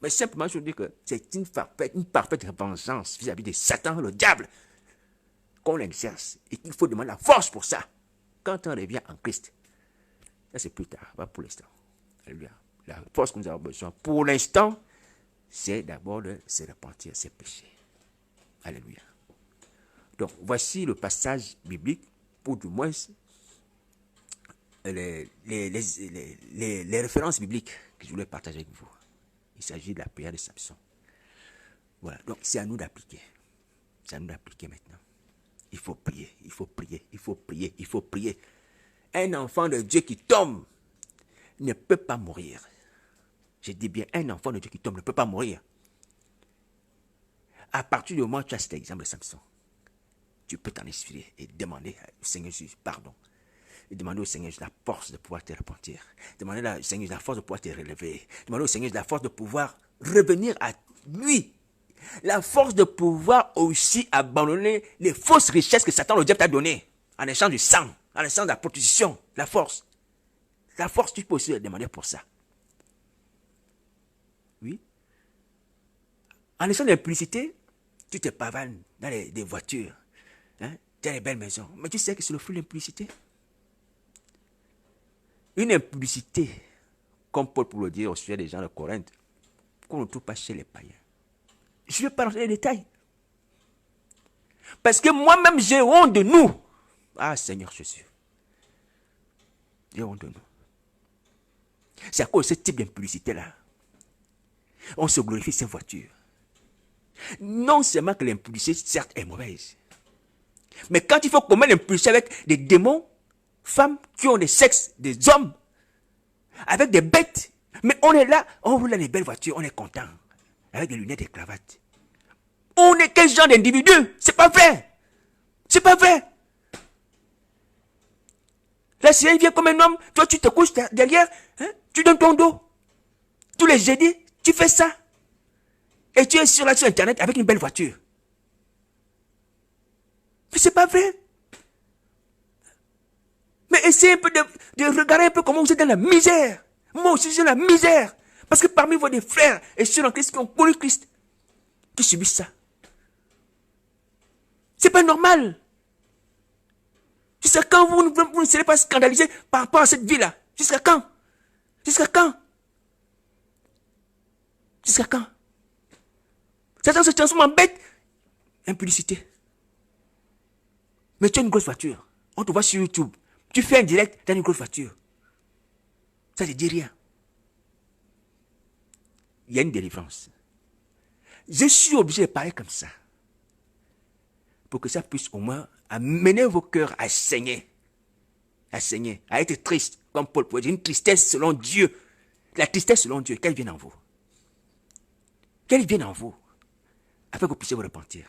Mais simplement, je vous dis que c'est une parfaite vengeance vis-à-vis de Satan, le diable, qu'on exerce et qu'il faut demander la force pour ça. Quand on revient en Christ, ça c'est plus tard, pas pour l'instant. La force que nous avons besoin pour l'instant, c'est d'abord de se repentir de ses péchés. Alléluia. Donc, voici le passage biblique, ou du moins les références bibliques que je voulais partager avec vous. Il s'agit de la prière de Samson. Voilà, donc c'est à nous d'appliquer. C'est à nous d'appliquer maintenant. Il faut prier, il faut prier, il faut prier, il faut prier. Un enfant de Dieu qui tombe ne peut pas mourir. Je dis bien, un enfant de Dieu qui tombe ne peut pas mourir. À partir du moment où tu as cet exemple de Samson, tu peux t'en inspirer et demander au Seigneur Jésus pardon. Et demander au Seigneur la force de pouvoir te repentir. Demander au Seigneur la force de pouvoir te relever. Demander au Seigneur la force de pouvoir revenir à lui. La force de pouvoir aussi abandonner les fausses richesses que Satan, le diable, t'a données. En échange du sang, en échange de la prostitution. La force. La force, tu peux aussi le demander pour ça. Oui. En échange de l'impudicité, tu te pavanes dans des voitures. Hein? Tu as des belles maisons. Mais tu sais que c'est le fruit de l'impudicité. Une impudicité, comme Paul pour le dire au sujet des gens de Corinthe, qu'on ne trouve pas chez les païens. Je ne vais pas rentrer dans les détails. Parce que moi-même, j'ai honte de nous. Ah, Seigneur Jésus. J'ai honte de nous. C'est à cause de ce type d'impudicité-là. On se glorifie ces voitures. Non seulement que l'impudicité, certes, est mauvaise. Mais quand il faut commettre l'impudicité avec des démons, femmes qui ont des sexes, des hommes, avec des bêtes. Mais on est là, on roule dans les belles voitures, on est content. Avec des lunettes et des cravates. On est quel genre d'individu? C'est pas vrai. C'est pas vrai. La Seigneur vient comme un homme, toi tu te couches derrière, hein, tu donnes ton dos. Tous les jeudis, tu fais ça. Et tu es sur Internet avec une belle voiture. Mais c'est pas vrai. Mais essayez un peu de regarder un peu comment vous êtes dans la misère. Moi aussi, j'ai la misère. Parce que parmi vous, des frères et sœurs en Christ qui ont connu Christ, qui subissent ça. C'est pas normal. Jusqu'à quand vous ne serez pas scandalisés par rapport à cette vie-là? Jusqu'à quand? Jusqu'à quand? Jusqu'à quand? Satan se transforme en bête. Impudicité. Mais tu as une grosse voiture. On te voit sur YouTube. Tu fais un direct dans une grosse voiture. Ça ne dit rien. Il y a une délivrance. Je suis obligé de parler comme ça. Pour que ça puisse au moins amener vos cœurs à saigner. À saigner. À être triste. Comme Paul pourrait dire. Une tristesse selon Dieu. La tristesse selon Dieu. Qu'elle vienne en vous. Qu'elle vienne en vous. Afin que vous puissiez vous repentir.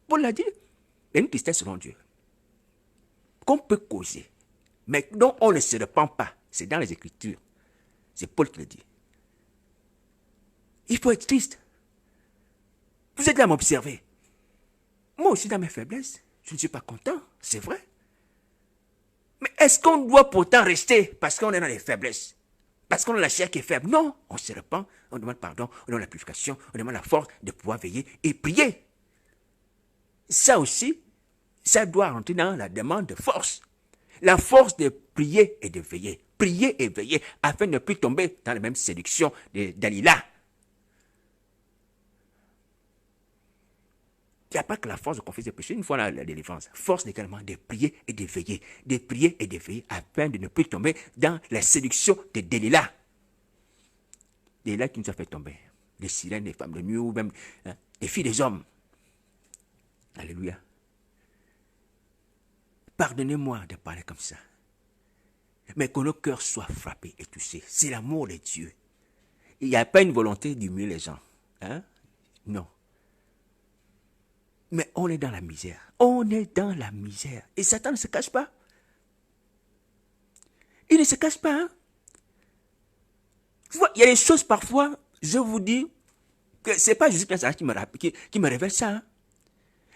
Paul l'a dit. Il y a une tristesse selon Dieu. Qu'on peut causer. Mais dont on ne se repent pas. C'est dans les Écritures. C'est Paul qui le dit. Il faut être triste. Vous êtes là à m'observer. Moi aussi, dans mes faiblesses, je ne suis pas content, c'est vrai. Mais est-ce qu'on doit pourtant rester parce qu'on est dans les faiblesses? Parce qu'on a la chair qui est faible? Non, on se repent, on demande pardon, on demande la purification, on demande la force de pouvoir veiller et prier. Ça aussi, ça doit rentrer dans la demande de force. La force de prier et de veiller. Prier et veiller afin de ne plus tomber dans la même séduction de Dalila. Il n'y a pas que la force de confesser le péché, une fois la délivrance. Force également de prier et de veiller. De prier et de veiller afin de ne plus tomber dans la séduction de Delilah. Delilah qui nous a fait tomber. Les sirènes, les femmes de nuit ou même les filles des hommes. Alléluia. Pardonnez-moi de parler comme ça. Mais que nos cœurs soient frappés et touchés. C'est l'amour de Dieu. Il n'y a pas une volonté d'humilier les gens. Hein? Non. Mais on est dans la misère. On est dans la misère. Et Satan ne se cache pas. Il ne se cache pas. Hein? Tu vois, il y a des choses parfois, je vous dis, que ce n'est pas Jésus-Christ qui me révèle ça. Hein?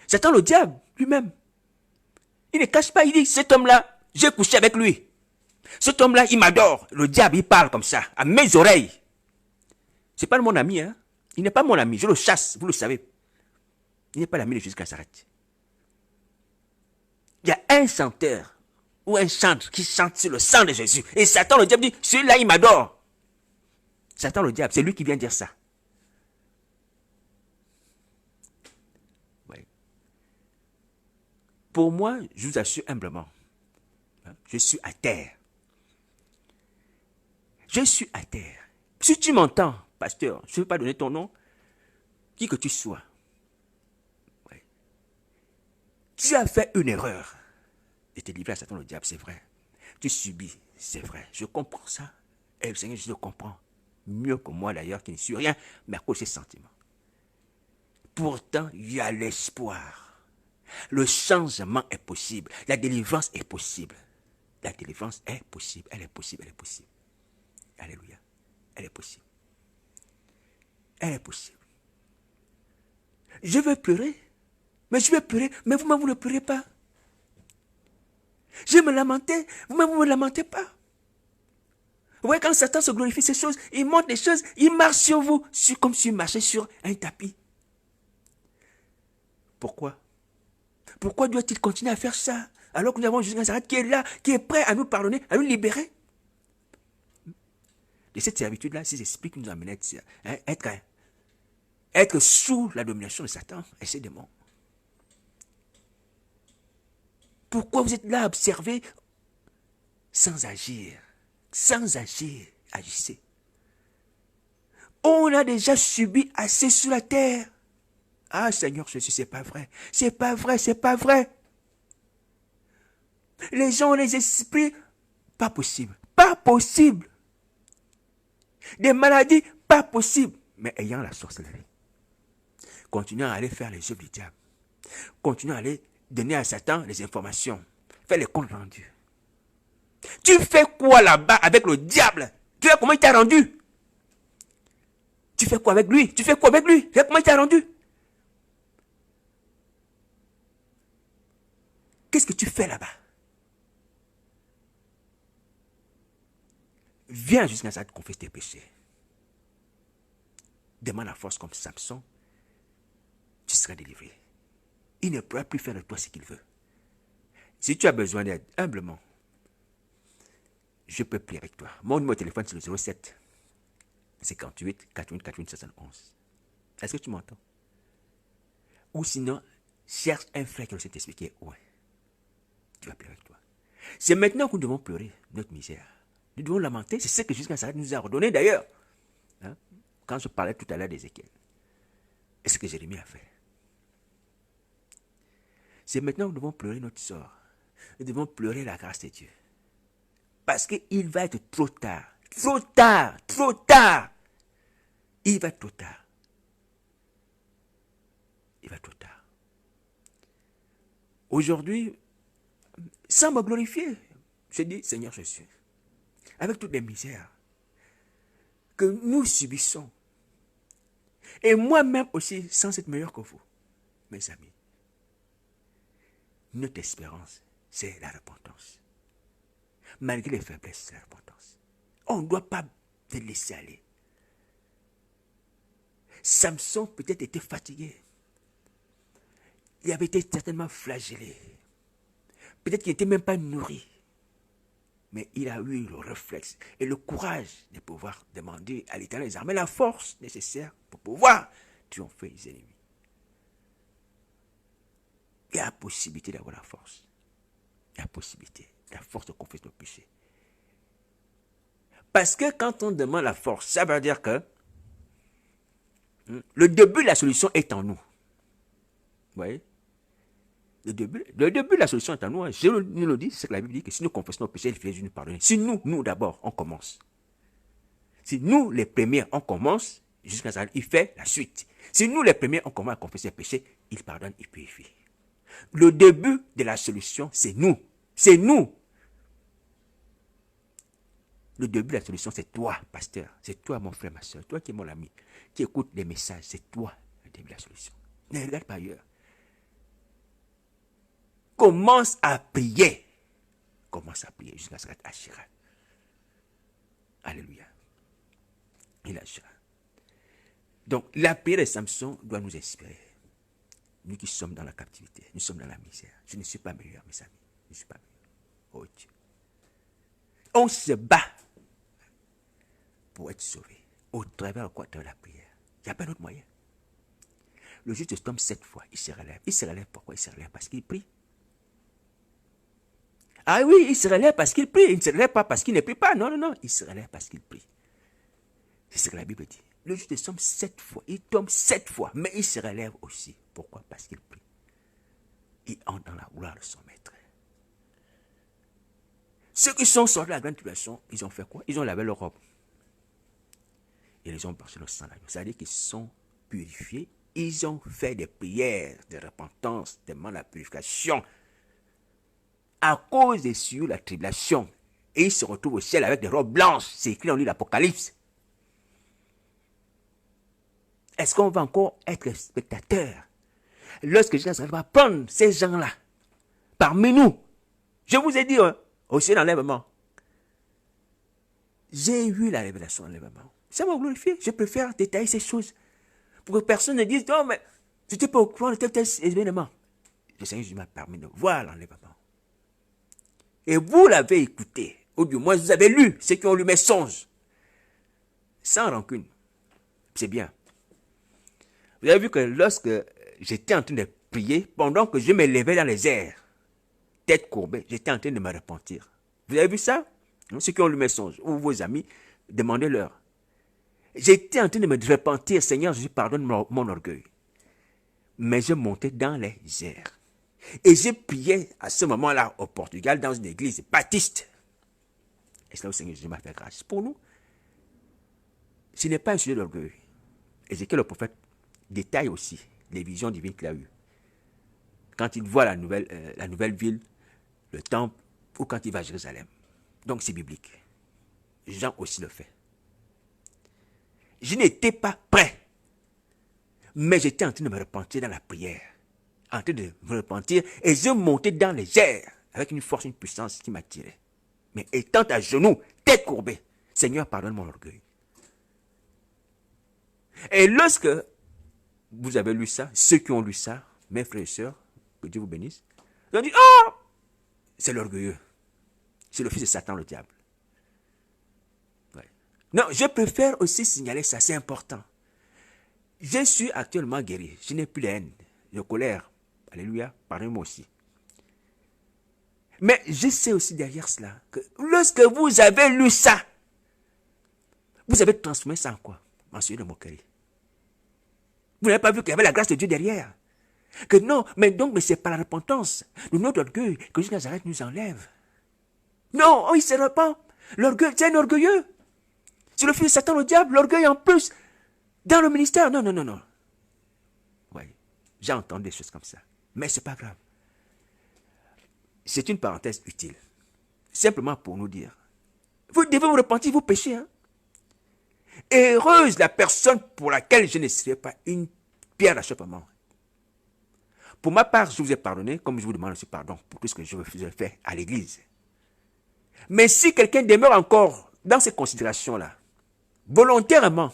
Satan, le diable, lui-même. Il ne cache pas, il dit, cet homme-là, j'ai couché avec lui. Cet homme-là, il m'adore. Le diable, il parle comme ça, à mes oreilles. Ce n'est pas mon ami. Hein? Il n'est pas mon ami. Je le chasse, vous le savez. Il n'est pas l'ami de Jésus-Christ. Il y a un chanteur ou un chantre qui chante sur le sang de Jésus. Et Satan, le diable, dit, celui-là, il m'adore. Satan, le diable, c'est lui qui vient dire ça. Ouais. Pour moi, je vous assure humblement, je suis à terre. Je suis à terre. Si tu m'entends, pasteur, je ne veux pas donner ton nom, qui que tu sois, ouais. Tu as fait une erreur de te livrer à Satan, le diable, c'est vrai. Tu subis, c'est vrai. Je comprends ça. Et le Seigneur, je le comprends. Mieux que moi d'ailleurs, qui ne suis rien, mais à cause de ses sentiments. Pourtant, il y a l'espoir. Le changement est possible. La délivrance est possible. La délivrance est possible. Elle est possible. Elle est possible. Alléluia. Elle est possible. Elle est possible. Je veux pleurer. Mais je vais pleurer. Mais vous-même, vous ne pleurez pas. Je vais me lamenter. Vous-même, vous ne me lamentez pas. Vous voyez, quand Satan se glorifie ces choses, il montre les choses, il marche sur vous, comme s'il marchait sur un tapis. Pourquoi? Pourquoi doit-il continuer à faire ça? Alors que nous avons Jésus Nazareth qui est là, qui est prêt à nous pardonner, à nous libérer. De cette servitude-là, ces esprits qui nous amènent être sous la domination de Satan et ses démons. Pourquoi vous êtes là à observer sans agir? Sans agir, agissez. On a déjà subi assez sur la terre. Ah Seigneur Jésus, c'est pas vrai. C'est pas vrai, c'est pas vrai. Les gens ont les esprits, pas possible. Pas possible. Des maladies, pas possible. Mais ayant la sorcellerie. Continuons à aller faire les œuvres du diable. Continuons à aller donner à Satan les informations. Faire les comptes rendus. Tu fais quoi là-bas avec le diable? Tu sais comment il t'a rendu? Tu fais quoi avec lui? Tu fais quoi avec lui? Tu sais comment il t'a rendu? Qu'est-ce que tu fais là-bas? Viens jusqu'à ça, confesse tes péchés. Demande la force comme Samson. Tu seras délivré. Il ne pourra plus faire de toi ce qu'il veut. Si tu as besoin d'aide, humblement, je peux prier avec toi. Mon numéro de téléphone, c'est le 07 58 88 88 71. Est-ce que tu m'entends? Ou sinon, cherche un frère qui va t'expliquer où est. Tu vas pleurer avec toi. C'est maintenant que nous devons pleurer notre misère. Nous devons lamenter. C'est ce que Jésus nous a ordonné d'ailleurs. Hein? Quand je parlais tout à l'heure d'Ézéchiel. Et ce que Jérémie a fait. C'est maintenant que nous devons pleurer notre sort. Nous devons pleurer la grâce de Dieu. Parce qu'il va être trop tard. Trop tard. Trop tard. Il va être trop tard. Il va être trop tard. Aujourd'hui, sans me glorifier, je dis, Seigneur Jésus, avec toutes les misères que nous subissons, et moi-même aussi, sans être meilleur que vous, mes amis, notre espérance, c'est la repentance. Malgré les faiblesses, c'est la repentance. On ne doit pas te laisser aller. Samson peut-être était fatigué. Il avait été certainement flagellé. Peut-être qu'il n'était même pas nourri. Mais il a eu le réflexe et le courage de pouvoir demander à l'Éternel des armées la force nécessaire pour pouvoir triompher les ennemis. Il y a la possibilité d'avoir la force. Il y a la possibilité, la force de confesser nos péchés. Parce que quand on demande la force, ça veut dire que le début de la solution est en nous. Vous voyez? Le début de la solution est à nous. Je nous le dis, c'est que la Bible dit que si nous confessons nos péchés, il fait nous pardonner. Si nous d'abord, on commence. Si nous, les premiers, on commence, jusqu'à ça, il fait la suite. Si nous, les premiers, on commence à confesser les péchés, il pardonne, il purifie. Le début de la solution, c'est nous. C'est nous. Le début de la solution, c'est toi, pasteur. C'est toi, mon frère, ma soeur. Toi qui es mon ami, qui écoute les messages. C'est toi, le début de la solution. Ne regarde pas ailleurs. Commence à prier. Commence à prier jusqu'à ce que tu agiras. Alléluia. Il agira. Donc, la prière de Samson doit nous inspirer. Nous qui sommes dans la captivité, nous sommes dans la misère. Je ne suis pas meilleur, mes amis. Je ne suis pas meilleur. Oh Dieu. On se bat pour être sauvé. Au travers de quoi? De la prière. Il n'y a pas d'autre moyen. Le juste tombe 7 fois, il se relève. Il se relève pourquoi? Il se relève parce qu'il prie. Ah oui, il se relève parce qu'il prie. Il ne se relève pas parce qu'il ne prie pas. Non, non, non. Il se relève parce qu'il prie. C'est ce que la Bible dit. Le juste tombe 7 fois. Il tombe 7 fois. Mais il se relève aussi. Pourquoi? Parce qu'il prie. Il entre dans la gloire de son maître. Ceux qui sont sortis de la grande tribulation, ils ont fait quoi? Ils ont lavé leur robe. Et ils ont marché le sang d'agneau. C'est-à-dire qu'ils sont purifiés. Ils ont fait des prières de repentance, demandant la purification. À cause des cieux, la tribulation. Et ils se retrouvent au ciel avec des robes blanches. C'est écrit dans l'Apocalypse. Est-ce qu'on va encore être spectateur lorsque Jésus va prendre ces gens-là parmi nous? Je vous ai dit, au ciel d'enlèvement. J'ai eu la révélation d'enlèvement. Ça m'a glorifié. Je préfère détailler ces choses pour que personne ne dise, non, mais tu n'étais pas au courant de tel événement. Le Seigneur Jésus m'a permis de voir l'enlèvement. Et vous l'avez écouté, ou du moins vous avez lu ceux qui ont lu mes songes, sans rancune. C'est bien. Vous avez vu que lorsque j'étais en train de prier, pendant que je me levais dans les airs, tête courbée, j'étais en train de me repentir. Vous avez vu ça? Ceux qui ont lu mes songes, ou vos amis, demandez-leur. J'étais en train de me repentir, Seigneur, je pardonne mon orgueil. Mais je montais dans les airs. Et j'ai prié à ce moment-là au Portugal dans une église baptiste. Et c'est là où le Seigneur Jésus m'a fait grâce. Pour nous, ce n'est pas un sujet d'orgueil. Ézéchiel le prophète détaille aussi les visions divines qu'il a eues. Quand il voit la nouvelle ville, le temple, ou quand il va à Jérusalem. Donc c'est biblique. Jean aussi le fait. Je n'étais pas prêt. Mais j'étais en train de me repentir dans la prière. En train de me repentir. Et je montais dans les airs. Avec une force, une puissance qui m'attirait. Mais étant à genoux, tête courbée. Seigneur, pardonne mon orgueil. Et lorsque vous avez lu ça, ceux qui ont lu ça, mes frères et sœurs, que Dieu vous bénisse, ils ont dit, oh, c'est l'orgueilleux. C'est le fils de Satan, le diable. Ouais. Non, je préfère aussi signaler ça, c'est important. Je suis actuellement guéri. Je n'ai plus de haine, de colère. Alléluia, pardonnez-moi aussi. Mais je sais aussi derrière cela que lorsque vous avez lu ça, vous avez transformé ça en quoi? En sujet de moquerie. Vous n'avez pas vu qu'il y avait la grâce de Dieu derrière. Que non, mais c'est pas la repentance de notre orgueil que Jésus Nazareth nous enlève. Non, oh, il se repent. L'orgueil, c'est un orgueilleux. C'est le fils de Satan, le diable, l'orgueil en plus. Dans le ministère, non, non, non, non. Oui, j'ai entendu des choses comme ça. Mais c'est pas grave. C'est une parenthèse utile. Simplement pour nous dire, vous devez vous repentir, vous péchez. Hein? Heureuse la personne pour laquelle je ne serai pas une pierre d'achoppement. Pour ma part, je vous ai pardonné, comme je vous demande aussi pardon pour tout ce que je fais à l'église. Mais si quelqu'un demeure encore dans ces considérations-là, volontairement,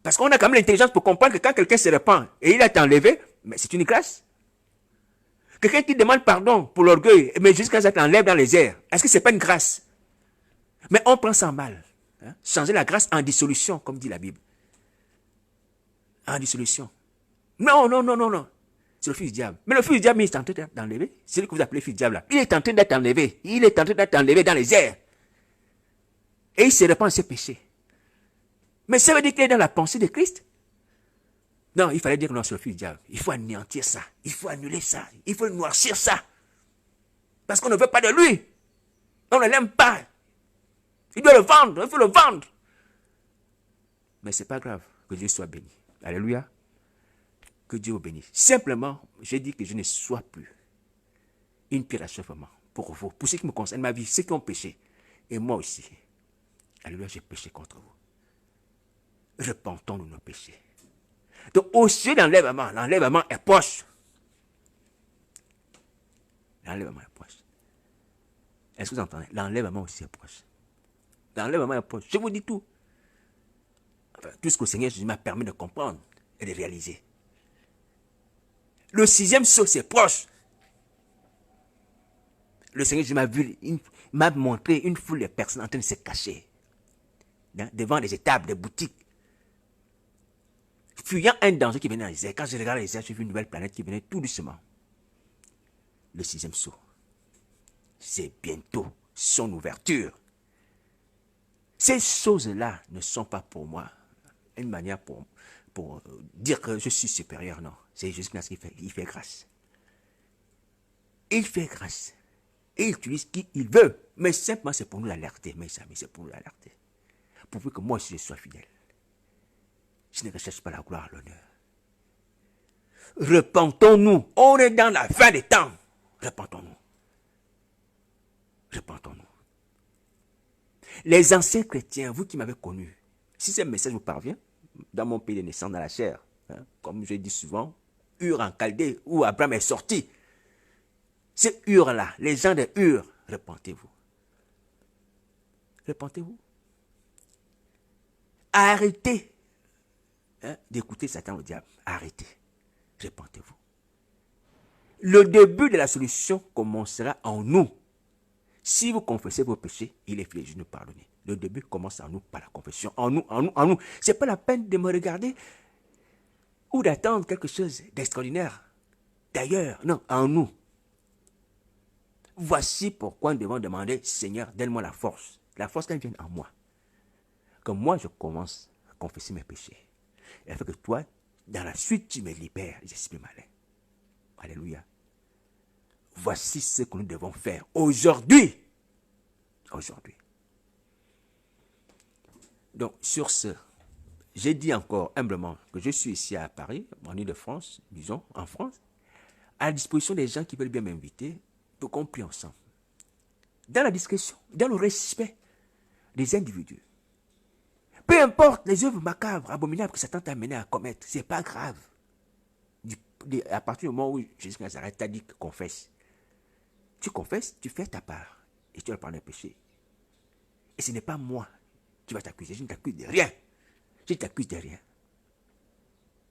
parce qu'on a quand même l'intelligence pour comprendre que quand quelqu'un se repent et il a été enlevé, mais c'est une grâce. Quelqu'un qui demande pardon pour l'orgueil, mais jusqu'à ce qu'il enlève dans les airs, est-ce que ce n'est pas une grâce? Mais on prend ça mal. Hein? Changer la grâce en dissolution, comme dit la Bible. En dissolution. Non, non, non, non, non. C'est le fils du diable. Mais le fils du diable, il est en train d'être enlevé. C'est lui que vous appelez fils du diable là. Il est en train d'être enlevé. Il est en train d'être enlevé dans les airs. Et il se répand ses péchés. Mais ça veut dire qu'il est dans la pensée de Christ. Non, il fallait dire que non, c'est le fils du diable. Il faut anéantir ça. Il faut annuler ça. Il faut noircir ça. Parce qu'on ne veut pas de lui. On ne l'aime pas. Il doit le vendre. Il faut le vendre. Mais ce n'est pas grave. Que Dieu soit béni. Alléluia. Que Dieu vous bénisse. Simplement, j'ai dit que je ne sois plus une pierre d'achoppement pour vous. Pour ceux qui me concernent, ma vie, ceux qui ont péché. Et moi aussi. Alléluia, j'ai péché contre vous. Repentons de nos péchés. Donc, au sujet d'enlèvement, l'enlèvement est proche. L'enlèvement est proche. Est-ce que vous entendez? L'enlèvement aussi est proche. L'enlèvement est proche. Je vous dis tout. Enfin, tout ce que le Seigneur Jésus m'a permis de comprendre et de réaliser. Le 6e saut, c'est proche. Le Seigneur Jésus m'a montré une foule de personnes en train de se cacher devant des étables, des boutiques. Fuyant un danger qui venait dans les airs. Quand je regarde les airs, j'ai vu une nouvelle planète qui venait tout doucement. Le 6e saut. C'est bientôt son ouverture. Ces choses-là ne sont pas pour moi une manière pour dire que je suis supérieur. Non, c'est Jésus-Christ qui fait. Il fait grâce. Il fait grâce. Et il utilise qui il veut. Mais simplement, c'est pour nous l'alerter. Mes amis, c'est pour nous l'alerter. Pour que moi aussi je sois fidèle. Je ne recherche pas la gloire, l'honneur. Repentons-nous. On est dans la fin des temps. Repentons-nous. Repentons-nous. Les anciens chrétiens, vous qui m'avez connu, si ce message vous parvient, dans mon pays de naissance, dans la chair, hein, comme je dis souvent, Ur en Chaldée, où Abraham est sorti, c'est Ur-là, les gens de Ur, repentez-vous. Repentez-vous. Arrêtez d'écouter Satan le diable. Arrêtez. Repentez-vous. Le début de la solution commencera en nous. Si vous confessez vos péchés, il est fidèle de nous pardonner. Le début commence en nous par la confession. En nous, en nous, en nous. Ce n'est pas la peine de me regarder ou d'attendre quelque chose d'extraordinaire. D'ailleurs, non, en nous. Voici pourquoi nous devons demander, Seigneur, donne-moi la force. La force qu'elle vienne en moi. Que moi, je commence à confesser mes péchés. Et afin que toi, dans la suite, tu me libères des esprits malins. Alléluia. Voici ce que nous devons faire aujourd'hui. Aujourd'hui. Donc, sur ce, j'ai dit encore humblement que je suis ici à Paris, en Ile-de-France, disons, en France, à la disposition des gens qui veulent bien m'inviter pour qu'on prie ensemble. Dans la discrétion, dans le respect des individus. Peu importe les œuvres macabres, abominables que Satan t'a amené à commettre, c'est pas grave. À partir du moment où Jésus Nazareth t'a dit que confesse, tu confesses, tu fais ta part et tu vas prendre le péché. Et ce n'est pas moi qui va t'accuser, je ne t'accuse de rien. Je ne t'accuse de rien.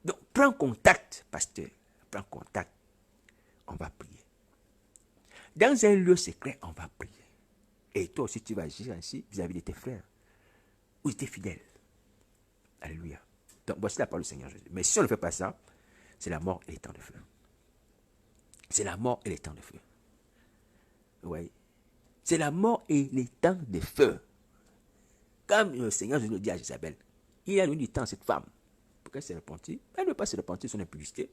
Donc prends contact, pasteur, prends contact, on va prier. Dans un lieu secret, on va prier. Et toi aussi, tu vas agir ainsi vis-à-vis de tes frères ou de tes fidèles. Alléluia. Donc, voici la parole du Seigneur Jésus. Mais si on ne fait pas ça, c'est la mort et les temps de feu. C'est la mort et les temps de feu. Oui. C'est la mort et les temps de feu. Comme le Seigneur Jésus le dit à Isabelle, il a donné du temps à cette femme pour qu'elle se repentisse. Elle ne veut pas se repentir de son impudicité.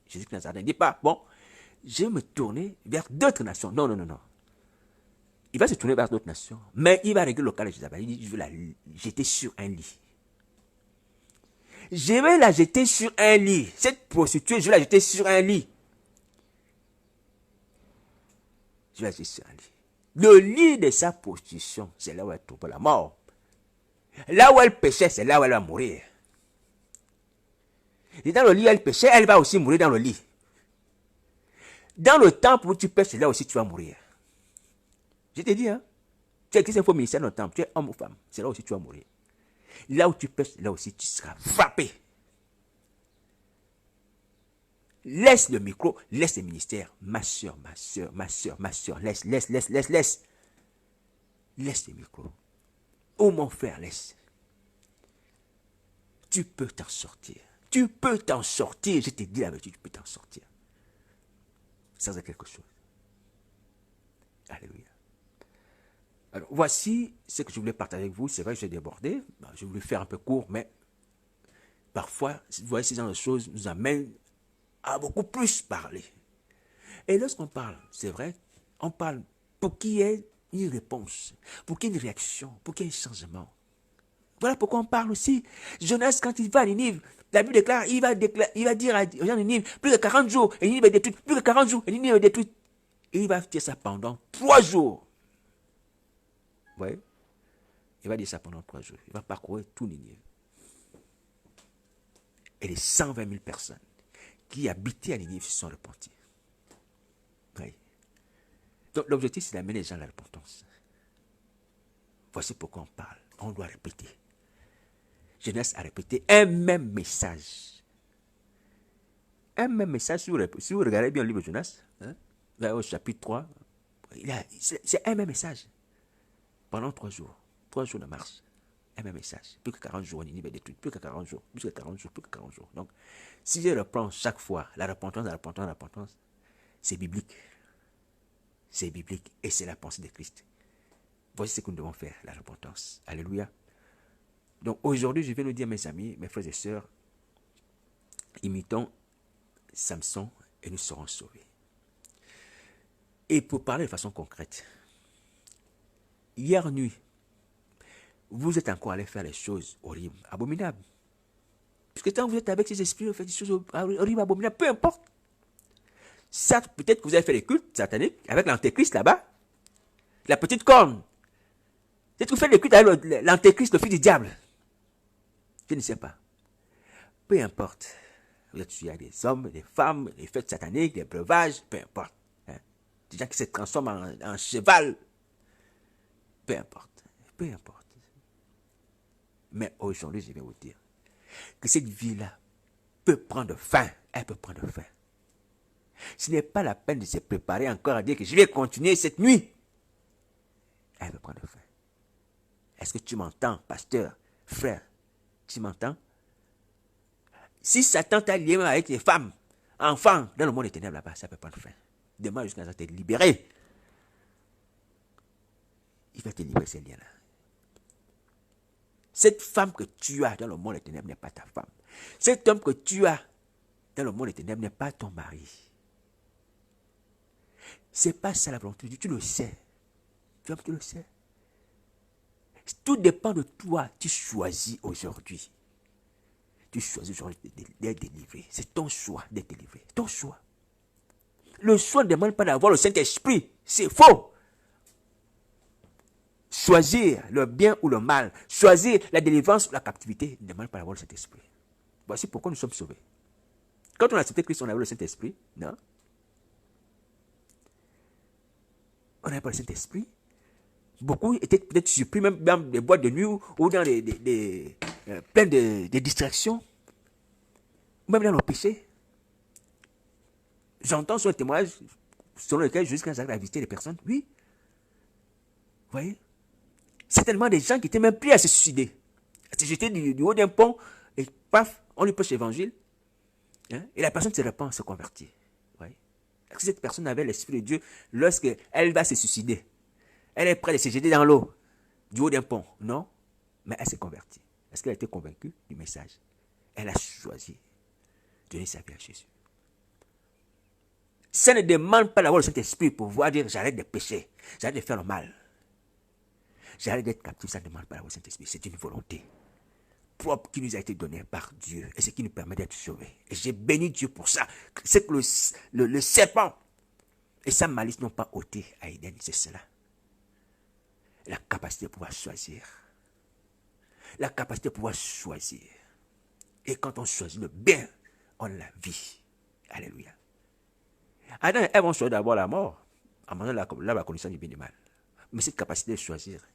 Jésus Christ ne dit pas, bon, je vais me tourner vers d'autres nations. Non, non, non, non. Il va se tourner vers d'autres nations, mais il va régler le cas de Isabelle. Il dit, je vais la jeter sur un lit. Je vais la jeter sur un lit. Cette prostituée, je vais la jeter sur un lit. Je vais la jeter sur un lit. Le lit de sa prostitution, c'est là où elle trouve la mort. Là où elle péchait, c'est là où elle va mourir. Et dans le lit où elle péchait, elle va aussi mourir dans le lit. Dans le temple où tu pêches, c'est là aussi tu vas mourir. Je t'ai dit, hein. Tu as écrit un faux ministère dans le temple, tu es homme ou femme, c'est là aussi tu vas mourir. Là où tu pêches, là aussi tu seras frappé. Laisse le micro, laisse le ministère. Ma soeur, ma soeur, ma soeur, ma soeur, laisse. Laisse le micro. Oh mon frère, laisse. Tu peux t'en sortir. Tu peux t'en sortir. Je t'ai dit la vérité, tu peux t'en sortir. Ça c'est quelque chose. Alléluia. Alors, voici ce que je voulais partager avec vous. C'est vrai que j'ai débordé. Je voulais faire un peu court, mais parfois, parfois, vous voyez, ces genre de choses nous amènent à beaucoup plus parler. Et lorsqu'on parle, c'est vrai, on parle pour qu'il y ait une réponse, pour qu'il y ait une réaction, pour qu'il y ait un changement. Voilà pourquoi on parle aussi. Jonas, quand il va à Ninive, la Bible déclare, il va dire aux gens de Ninive, plus de 40 jours, et Ninive est détruite, plus de 40 jours, et Ninive est détruite. Et il va dire ça pendant 3 jours. Vous voyez? Il va dire ça pendant 3 jours. Il va parcourir tout Ninive. Et les 120 000 personnes qui habitaient à Ninive se sont repenties. Oui. Donc l'objectif, c'est d'amener les gens à la repentance. Voici pourquoi on parle. On doit répéter. Jonas a répété un même message. Un même message, si vous regardez bien le livre de Jonas, au chapitre 3, c'est un même message. Pendant 3 jours. 3 jours de marche. Un même message. Plus que 40 jours, Ninive est détruite. Plus que 40 jours. Plus que 40 jours. Plus que 40 jours. Donc, si je reprends chaque fois la repentance, c'est biblique. C'est biblique. Et c'est la pensée de Christ. Voici ce que nous devons faire, la repentance. Alléluia. Donc, aujourd'hui, je vais nous dire, mes amis, mes frères et sœurs, imitons Samson et nous serons sauvés. Et pour parler de façon concrète, hier nuit, vous êtes encore allé faire les choses horribles, abominables. Parce que quand vous êtes avec ces esprits, vous faites des choses horribles, abominables, peu importe. Ça, peut-être que vous avez fait les cultes sataniques avec l'antéchrist là-bas, la petite corne. Peut-être que vous faites les cultes avec l'antéchrist, le fils du diable. Je ne sais pas. Peu importe. Vous êtes suivi à des hommes, des femmes, des fêtes sataniques, des breuvages, peu importe. Hein? Des gens qui se transforment en cheval. Peu importe. Peu importe. Mais aujourd'hui, je vais vous dire que cette vie-là peut prendre fin. Elle peut prendre fin. Ce n'est pas la peine de se préparer encore à dire que je vais continuer cette nuit. Elle peut prendre fin. Est-ce que tu m'entends, pasteur, frère? Tu m'entends? Si Satan t'a lié avec les femmes, enfants, dans le monde des ténèbres là-bas, ça peut prendre fin. Demain jusqu'à ce que tu es libéré. Il va te libérer ces liens-là. Cette femme que tu as dans le monde des ténèbres n'est pas ta femme. Cet homme que tu as dans le monde des ténèbres n'est pas ton mari. C'est pas ça la volonté de Dieu, tu le sais. Tu le sais. Tout dépend de toi. Tu choisis aujourd'hui. Tu choisis aujourd'hui d'être délivré. C'est ton choix d'être délivré. Ton choix. Le choix ne demande pas d'avoir le Saint-Esprit. C'est faux. Choisir le bien ou le mal, choisir la délivrance ou la captivité, ne demande pas d'avoir le Saint-Esprit. Voici pourquoi nous sommes sauvés. Quand on a accepté Christ, on avait le Saint-Esprit, non? On n'avait pas le Saint-Esprit. Beaucoup étaient peut-être surpris, même dans des boîtes de nuit ou dans plein de distractions, même dans le péché. J'entends sur un témoignage selon lequel Jésus, quand il a visité les personnes, oui. Vous voyez? Certainement des gens qui étaient même prêts à se suicider. À se jeter du haut d'un pont et paf, on lui prêche l'évangile. Hein? Et la personne se repent, se convertit. Vous voyez? Est-ce que cette personne avait l'Esprit de Dieu lorsqu'elle va se suicider? Elle est prête à se jeter dans l'eau, du haut d'un pont. Non, mais elle s'est convertie. Est-ce qu'elle a été convaincue du message? Elle a choisi de donner sa vie à Jésus. Ça ne demande pas d'avoir le Saint-Esprit pour pouvoir dire j'arrête de pécher, j'arrête de faire le mal. J'arrête d'être captif, ça ne demande pas d'avoir le Saint-Esprit. C'est une volonté propre qui nous a été donnée par Dieu et ce qui nous permet d'être sauvés. Et j'ai béni Dieu pour ça. C'est que le serpent et sa malice n'ont pas ôté à Éden, c'est cela. La capacité de pouvoir choisir. La capacité de pouvoir choisir. Et quand on choisit le bien, on a la vie. Alléluia. Adam et Ève ont choisi d'avoir la mort en mangeant la connaissance du bien et du mal. Mais cette capacité de choisir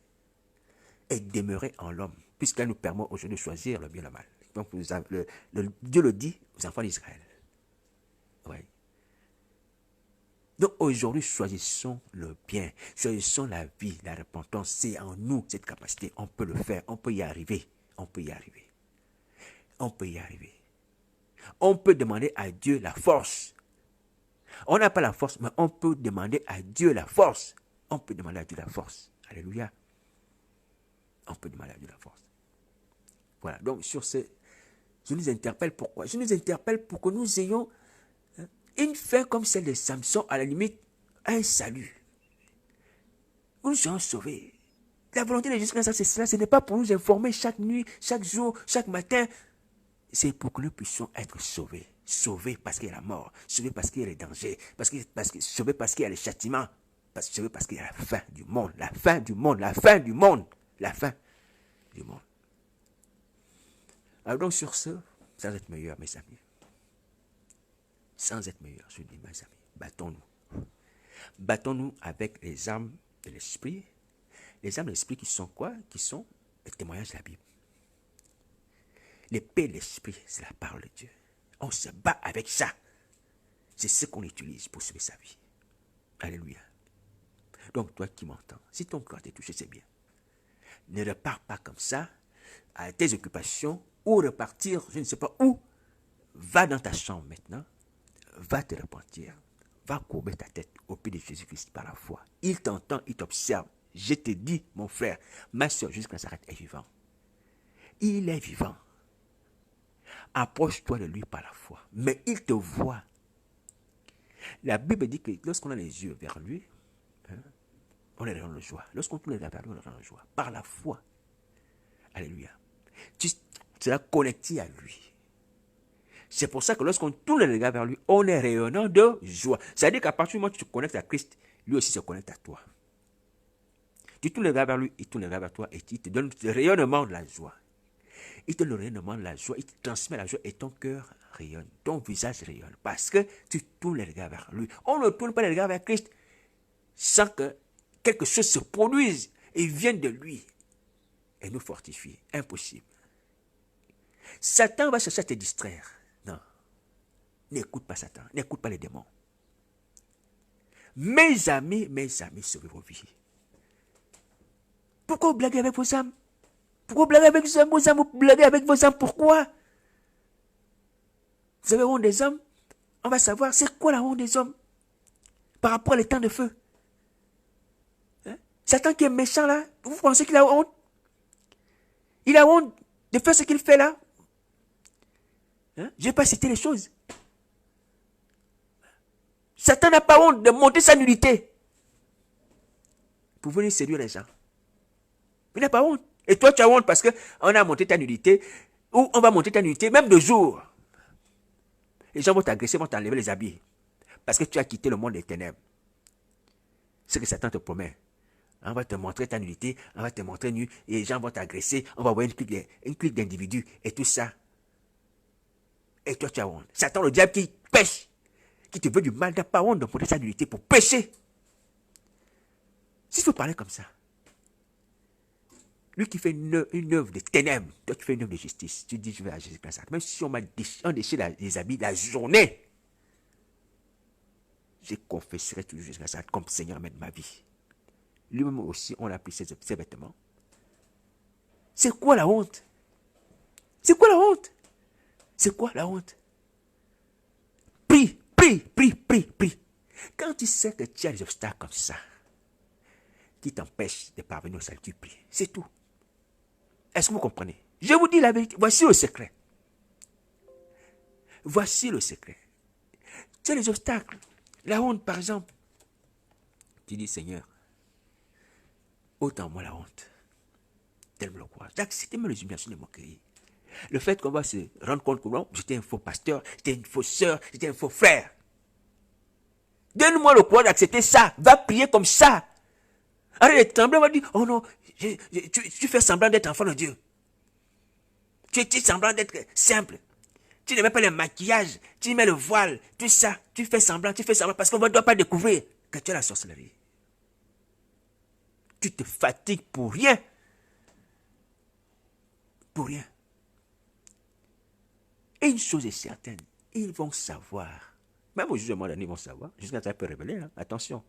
est demeurée en l'homme, puisqu'elle nous permet aujourd'hui de choisir le bien et le mal. Donc Dieu le dit aux enfants d'Israël. Oui. Donc aujourd'hui, choisissons le bien, choisissons la vie, la repentance. C'est en nous cette capacité. On peut le faire, on peut y arriver. On peut y arriver. On peut y arriver. On peut demander à Dieu la force. On n'a pas la force, mais on peut demander à Dieu la force. On peut demander à Dieu la force. Alléluia. On peut demander à Dieu la force. Voilà, donc sur ce, Je nous interpelle pourquoi? Je nous interpelle pour que nous ayons une fin comme celle de Samson, à la limite, un salut. Nous serons sauvés. La volonté de Jésus-Christ, c'est cela. Ce n'est pas pour nous informer chaque nuit, chaque jour, chaque matin. C'est pour que nous puissions être sauvés. Sauvés parce qu'il y a la mort. Sauvés parce qu'il y a les dangers. Sauvés parce qu'il y a les châtiments. Sauvés parce qu'il y a la fin du monde. La fin du monde. La fin du monde. La fin du monde. Alors donc sur ce, sans être meilleur, mes amis. Sans être meilleur, je dis, mes amis, battons-nous. Battons-nous avec les armes de l'esprit. Les armes de l'esprit qui sont quoi? Qui sont les témoignages de la Bible. L'épée de l'esprit, c'est la parole de Dieu. On se bat avec ça. C'est ce qu'on utilise pour sauver sa vie. Alléluia. Donc toi qui m'entends, si ton cœur t'est touché, c'est bien. Ne repars pas comme ça à tes occupations ou repartir, je ne sais pas où. Va dans ta chambre maintenant. Va te repentir. Va courber ta tête au pied de Jésus-Christ par la foi. Il t'entend, il t'observe. Je te dis, mon frère, ma soeur, jusqu'à s'arrête, est vivant. Il est vivant. Approche-toi de lui par la foi. Mais il te voit. La Bible dit que lorsqu'on a les yeux vers lui, on est dans la joie. Lorsqu'on tourne les yeux vers lui, on est dans la joie. Par la foi. Alléluia. Tu seras connecté à lui. C'est pour ça que lorsqu'on tourne les regards vers lui, on est rayonnant de joie. C'est-à-dire qu'à partir du moment où tu te connectes à Christ, lui aussi se connecte à toi. Tu tournes les regards vers lui, il tourne les regards vers toi et il te donne le rayonnement de la joie. Il te donne le rayonnement de la joie, il te transmet la joie et ton cœur rayonne, ton visage rayonne. Parce que tu tournes les regards vers lui. On ne tourne pas les regards vers Christ sans que quelque chose se produise et vienne de lui et nous fortifie. Impossible. Satan va chercher à te distraire. Non. N'écoute pas Satan. N'écoute pas les démons. Mes amis, sauvez vos vies. Pourquoi vous blaguez avec vos âmes? Pourquoi vous blaguez avec vos âmes? Vous blaguez avec vos âmes, pourquoi? Vous avez honte des hommes? On va savoir c'est quoi la honte des hommes par rapport à les temps de feu. Satan qui est méchant là, vous pensez qu'il a honte? Il a honte de faire ce qu'il fait là. Je ne vais pas citer les choses. Satan n'a pas honte de monter sa nudité pour venir séduire les gens. Il n'a pas honte. Et toi, tu as honte parce qu'on a monté ta nudité, ou on va monter ta nudité, même de jour. Les gens vont t'agresser, vont t'enlever les habits. Parce que tu as quitté le monde des ténèbres. Ce que Satan te promet. On va te montrer ta nudité, on va te montrer nu, et les gens vont t'agresser, on va voir une clique d'individus, et tout ça. Et toi, tu as honte. Satan, le diable qui pêche, qui te veut du mal, n'a pas honte de montrer sa nudité pour pécher. Si tu veux parler comme ça, lui qui fait une œuvre de ténèbres, toi tu fais une œuvre de justice, tu dis je vais agir comme ça. Même si on déchire les habits la journée, je confesserai toujours jusqu'à ça comme Seigneur de ma vie. Lui-même aussi, on a pris ses vêtements. C'est quoi la honte? C'est quoi la honte? C'est quoi la honte? Prie, prie, prie, prie, prie. Quand tu sais que tu as des obstacles comme ça, qui t'empêchent de parvenir au salut, tu pries. C'est tout. Est-ce que vous comprenez? Je vous dis la vérité. Voici le secret. Voici le secret. Tu as les obstacles. La honte, par exemple. Tu dis, Seigneur, ôte en moi la honte. Donne-moi le courage d'accepter les humiliations de mon cœur. Le fait qu'on va se rendre compte que non, j'étais un faux pasteur, j'étais une fausse sœur, j'étais un faux frère. Donne-moi le courage d'accepter ça. Va prier comme ça. Arrête de trembler, on va dire, oh non, tu fais semblant d'être enfant de Dieu. Tu fais semblant d'être simple. Tu ne mets pas le maquillage, tu mets le voile, tout ça. Tu fais semblant parce qu'on ne doit pas découvrir que tu as la sorcellerie. Tu te fatigues pour rien. Pour rien. Et une chose est certaine, ils vont savoir. Même au jugement dernier, ils vont savoir. Jusqu'à ce qu'il peut révéler, hein. Attention.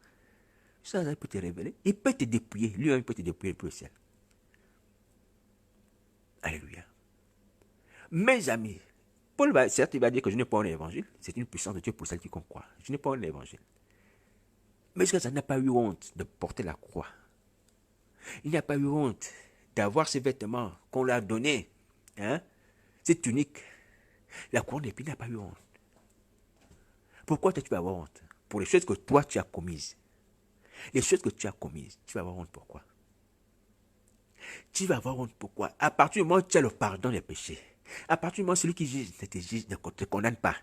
Ça peut te révéler. Il peut te dépouiller. Lui-même peut te dépouiller pour le ciel. Alléluia. Mes amis, Paul va, certes, il va dire que je n'ai pas un évangile. C'est une puissance de Dieu pour celle qui croit. Je n'ai pas un évangile. Mais jusqu'à ça, il n'a pas eu honte de porter la croix. Il n'a pas eu honte d'avoir ces vêtements qu'on lui a donnés. Hein? Cette tunique La couronne d'épines n'a pas eu honte. Pourquoi toi tu vas avoir honte? Pour les choses que toi tu as commises. Les choses que tu as commises, tu vas avoir honte pourquoi? Tu vas avoir honte pourquoi? À partir du moment où tu as le pardon des péchés, à partir du moment où celui qui juge ne te condamne pas,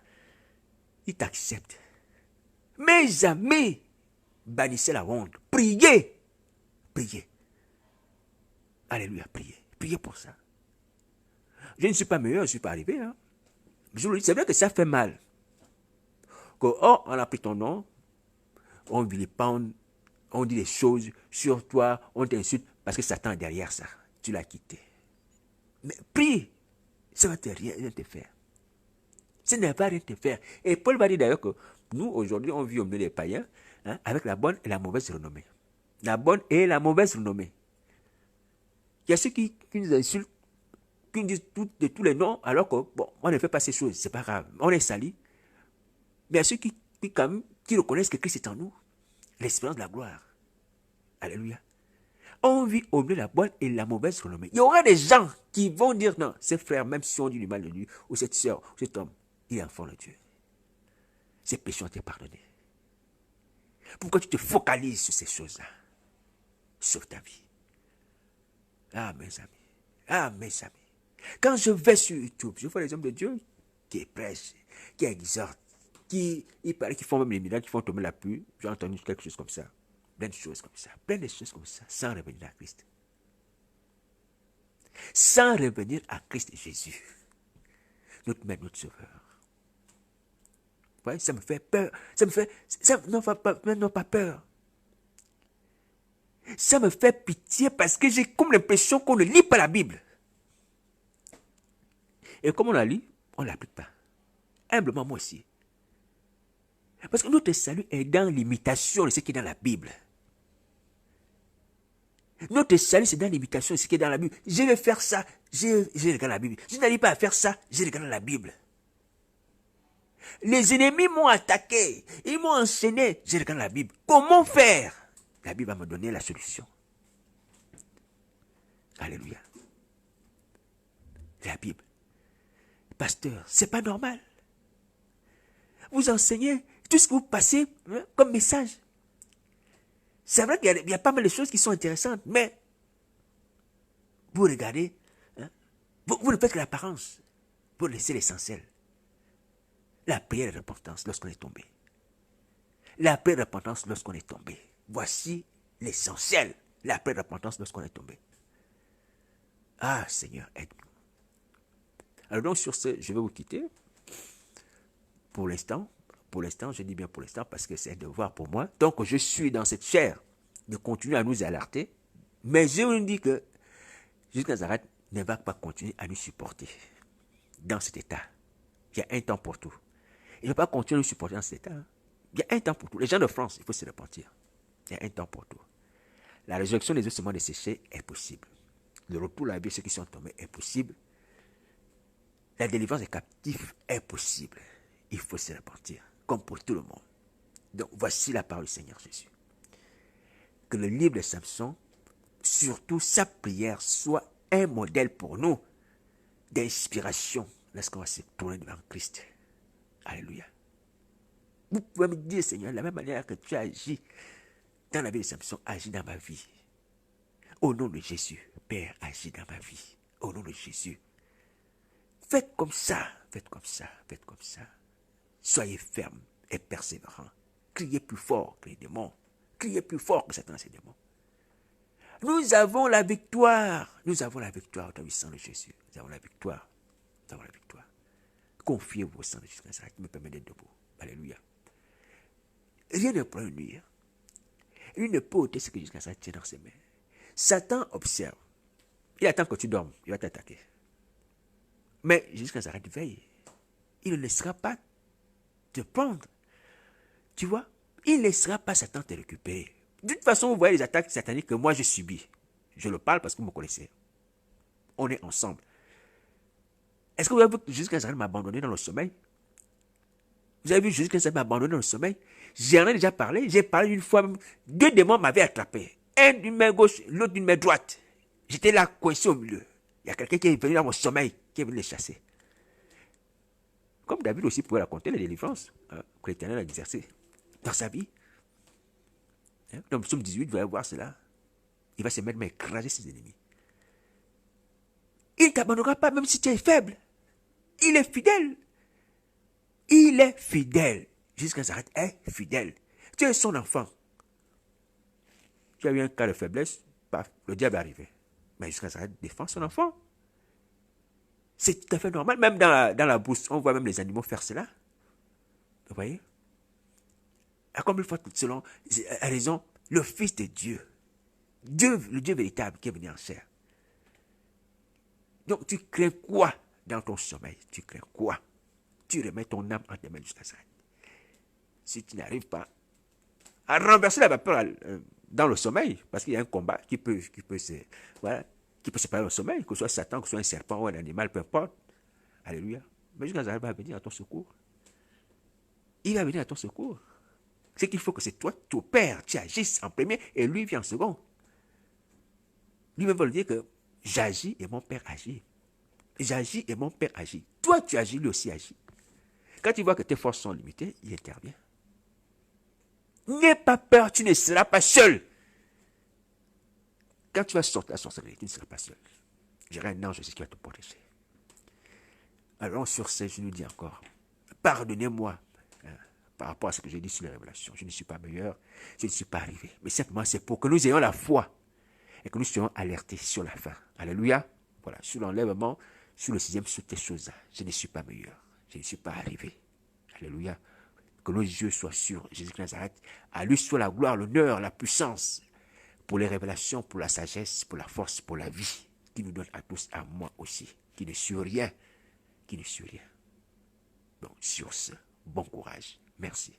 il t'accepte. Mes amis, bannissez la honte. Priez. Priez. Alléluia, priez. Priez pour ça. Je ne suis pas meilleur, je ne suis pas arrivé. Hein. Je vous le dis, c'est vrai que ça fait mal. Que, oh, on a pris ton nom, on vilipende, on dit des choses sur toi, on t'insulte parce que Satan est derrière ça. Tu l'as quitté. Mais prie, ça va rien te faire. Ça ne va rien te faire. Et Paul va dire d'ailleurs que nous, aujourd'hui, on vit au milieu des païens hein, avec la bonne et la mauvaise renommée. La bonne et la mauvaise renommée. Il y a ceux qui nous insultent, qui nous disent de tous les noms, alors que, bon, on ne fait pas ces choses, c'est pas grave, on est sali. Mais il y a ceux qui reconnaissent que Christ est en nous, l'espérance de la gloire. Alléluia. On vit au milieu de la bonne et la mauvaise renommée. Il y aura des gens qui vont dire, non, ces frères, même si on dit du mal de lui, ou cette soeur, ou cet homme, il est enfant de Dieu. Ses péchés ont été pardonnés. Pourquoi tu te focalises sur ces choses-là? Sauve ta vie. Ah, mes amis. Ah, mes amis. Quand je vais sur YouTube, je vois les hommes de Dieu qui prêchent, qui exhortent, qui font même les miracles, qui font tomber la pluie. J'ai entendu quelque chose comme ça. Plein de choses comme ça. Plein de choses comme ça, sans revenir à Christ. Sans revenir à Christ Jésus. Notre Maître, notre Sauveur. Vous voyez, ça me fait peur. Non, pas peur. Ça me fait pitié parce que j'ai comme l'impression qu'on ne lit pas la Bible. Et comme on la lit, on ne l'applique pas. Humblement, moi aussi. Parce que notre salut est dans l'imitation de ce qui est dans la Bible. Notre salut, c'est dans l'imitation de ce qui est dans la Bible. Je vais faire ça, j'ai regardé la Bible. Je n'arrive pas à faire ça, j'ai regardé la Bible. Les ennemis m'ont attaqué, ils m'ont enchaîné, j'ai regardé la Bible. Comment faire? La Bible va me donner la solution. Alléluia. La Bible. Pasteur, c'est pas normal. Vous enseignez tout ce que vous passez hein, comme message. C'est vrai qu'il y a pas mal de choses qui sont intéressantes, mais vous regardez, hein, vous ne faites que l'apparence. Vous laissez l'essentiel. La prière de repentance lorsqu'on est tombé. La prière de repentance lorsqu'on est tombé. Voici l'essentiel. La prière de repentance lorsqu'on est tombé. Ah Seigneur, aide-nous. Alors donc sur ce, je vais vous quitter. Pour l'instant, je dis bien pour l'instant parce que c'est un devoir pour moi. Donc je suis dans cette chair de continuer à nous alerter. Mais je vous dis que Jésus de Nazareth ne va pas continuer à nous supporter dans cet état. Il y a un temps pour tout. Il ne va pas continuer à nous supporter dans cet état. Hein. Il y a un temps pour tout. Les gens de France, il faut se repentir. Il y a un temps pour tout. La résurrection des ossements desséchés est possible. Le retour à la vie de ceux qui sont tombés est possible. La délivrance des captifs est possible. Il faut se repentir, comme pour tout le monde. Donc, voici la parole du Seigneur Jésus. Que le livre de Samson, surtout sa prière, soit un modèle pour nous d'inspiration lorsqu'on va se tourner devant Christ. Alléluia. Vous pouvez me dire, Seigneur, de la même manière que tu as agi dans la vie de Samson, agis dans ma vie. Au nom de Jésus, Père, agis dans ma vie. Au nom de Jésus. Faites comme ça, faites comme ça, faites comme ça. Soyez fermes et persévérants. Criez plus fort que les démons. Criez plus fort que Satan et ses démons. Nous avons la victoire. Nous avons la victoire dans le sang de Jésus. Nous avons la victoire. Nous avons la victoire. Confiez-vous au sang de Jésus qui me permet d'être debout. Alléluia. Rien ne peut nuire. Lui ne peut ôter ce que Jésus tient dans ses mains. Satan observe. Il attend que tu dormes. Il va t'attaquer. Mais Jésus Nazareth veille. Il ne laissera pas te prendre. Tu vois? Il ne laissera pas Satan te récupérer. De toute façon, vous voyez les attaques sataniques que moi je subis. Je le parle parce que vous me connaissez. On est ensemble. Est-ce que vous avez vu que Jésus Nazareth m'a abandonné dans le sommeil? Vous avez vu Jésus Nazareth m'a abandonné dans le sommeil? J'en ai déjà parlé. J'ai parlé une fois. 2 démons m'avaient attrapé. Un d'une main gauche, l'autre d'une main droite. J'étais là coincé au milieu. Il y a quelqu'un qui est venu dans mon sommeil, qui est venu les chasser. Comme David aussi pouvait raconter les délivrances que l'Éternel a exercées dans sa vie. Dans le psaume 18, vous allez voir cela. Il va se mettre à écraser ses ennemis. Il ne t'abandonnera pas même si tu es faible. Il est fidèle. Il est fidèle. Jusqu'à s'arrêter, est fidèle. Tu es son enfant. Tu as eu un cas de faiblesse, paf, le diable est arrivé. Mais jusqu'à s'arrêter, défend son enfant. C'est tout à fait normal. Même dans la bourse, on voit même les animaux faire cela. Vous voyez? Comme une fois, selon la raison, le Fils de Dieu, le Dieu véritable qui est venu en chair. Donc tu crains quoi dans ton sommeil? Tu crains quoi? Tu remets ton âme en tes mains jusqu'à ça. Si tu n'arrives pas à renverser la vapeur dans le sommeil, parce qu'il y a un combat qui peut se passer au sommeil, que ce soit Satan, que ce soit un serpent ou un animal, peu importe. Alléluia. Mais jusqu'à ça, il va venir à ton secours. Il va venir à ton secours. C'est qu'il faut que c'est toi, ton père, tu agisses en premier et lui vient en second. Lui-même va lui dire que j'agis et mon père agit. J'agis et mon père agit. Toi, tu agis, lui aussi agit. Quand tu vois que tes forces sont limitées, il intervient. N'aie pas peur, tu ne seras pas seul. Quand tu vas sortir la sorcellerie, tu ne seras pas seul. J'aurai un ange aussi qui va te protéger. Alors sur ce, je nous dis encore, pardonnez-moi par rapport à ce que j'ai dit sur les révélations. Je ne suis pas meilleur, je ne suis pas arrivé. Mais simplement, c'est pour que nous ayons la foi et que nous soyons alertés sur la fin. Alléluia. Voilà, sur l'enlèvement, sur le 6e, sur tes choses-là. Je ne suis pas meilleur, je ne suis pas arrivé. Alléluia. Que nos yeux soient sur Jésus-Christ de Nazareth. À lui soit la gloire, l'honneur, la puissance pour les révélations, pour la sagesse, pour la force, pour la vie, qui nous donne à tous, à moi aussi, qui ne suis rien, qui ne suis rien. Donc, sur ce, bon courage. Merci.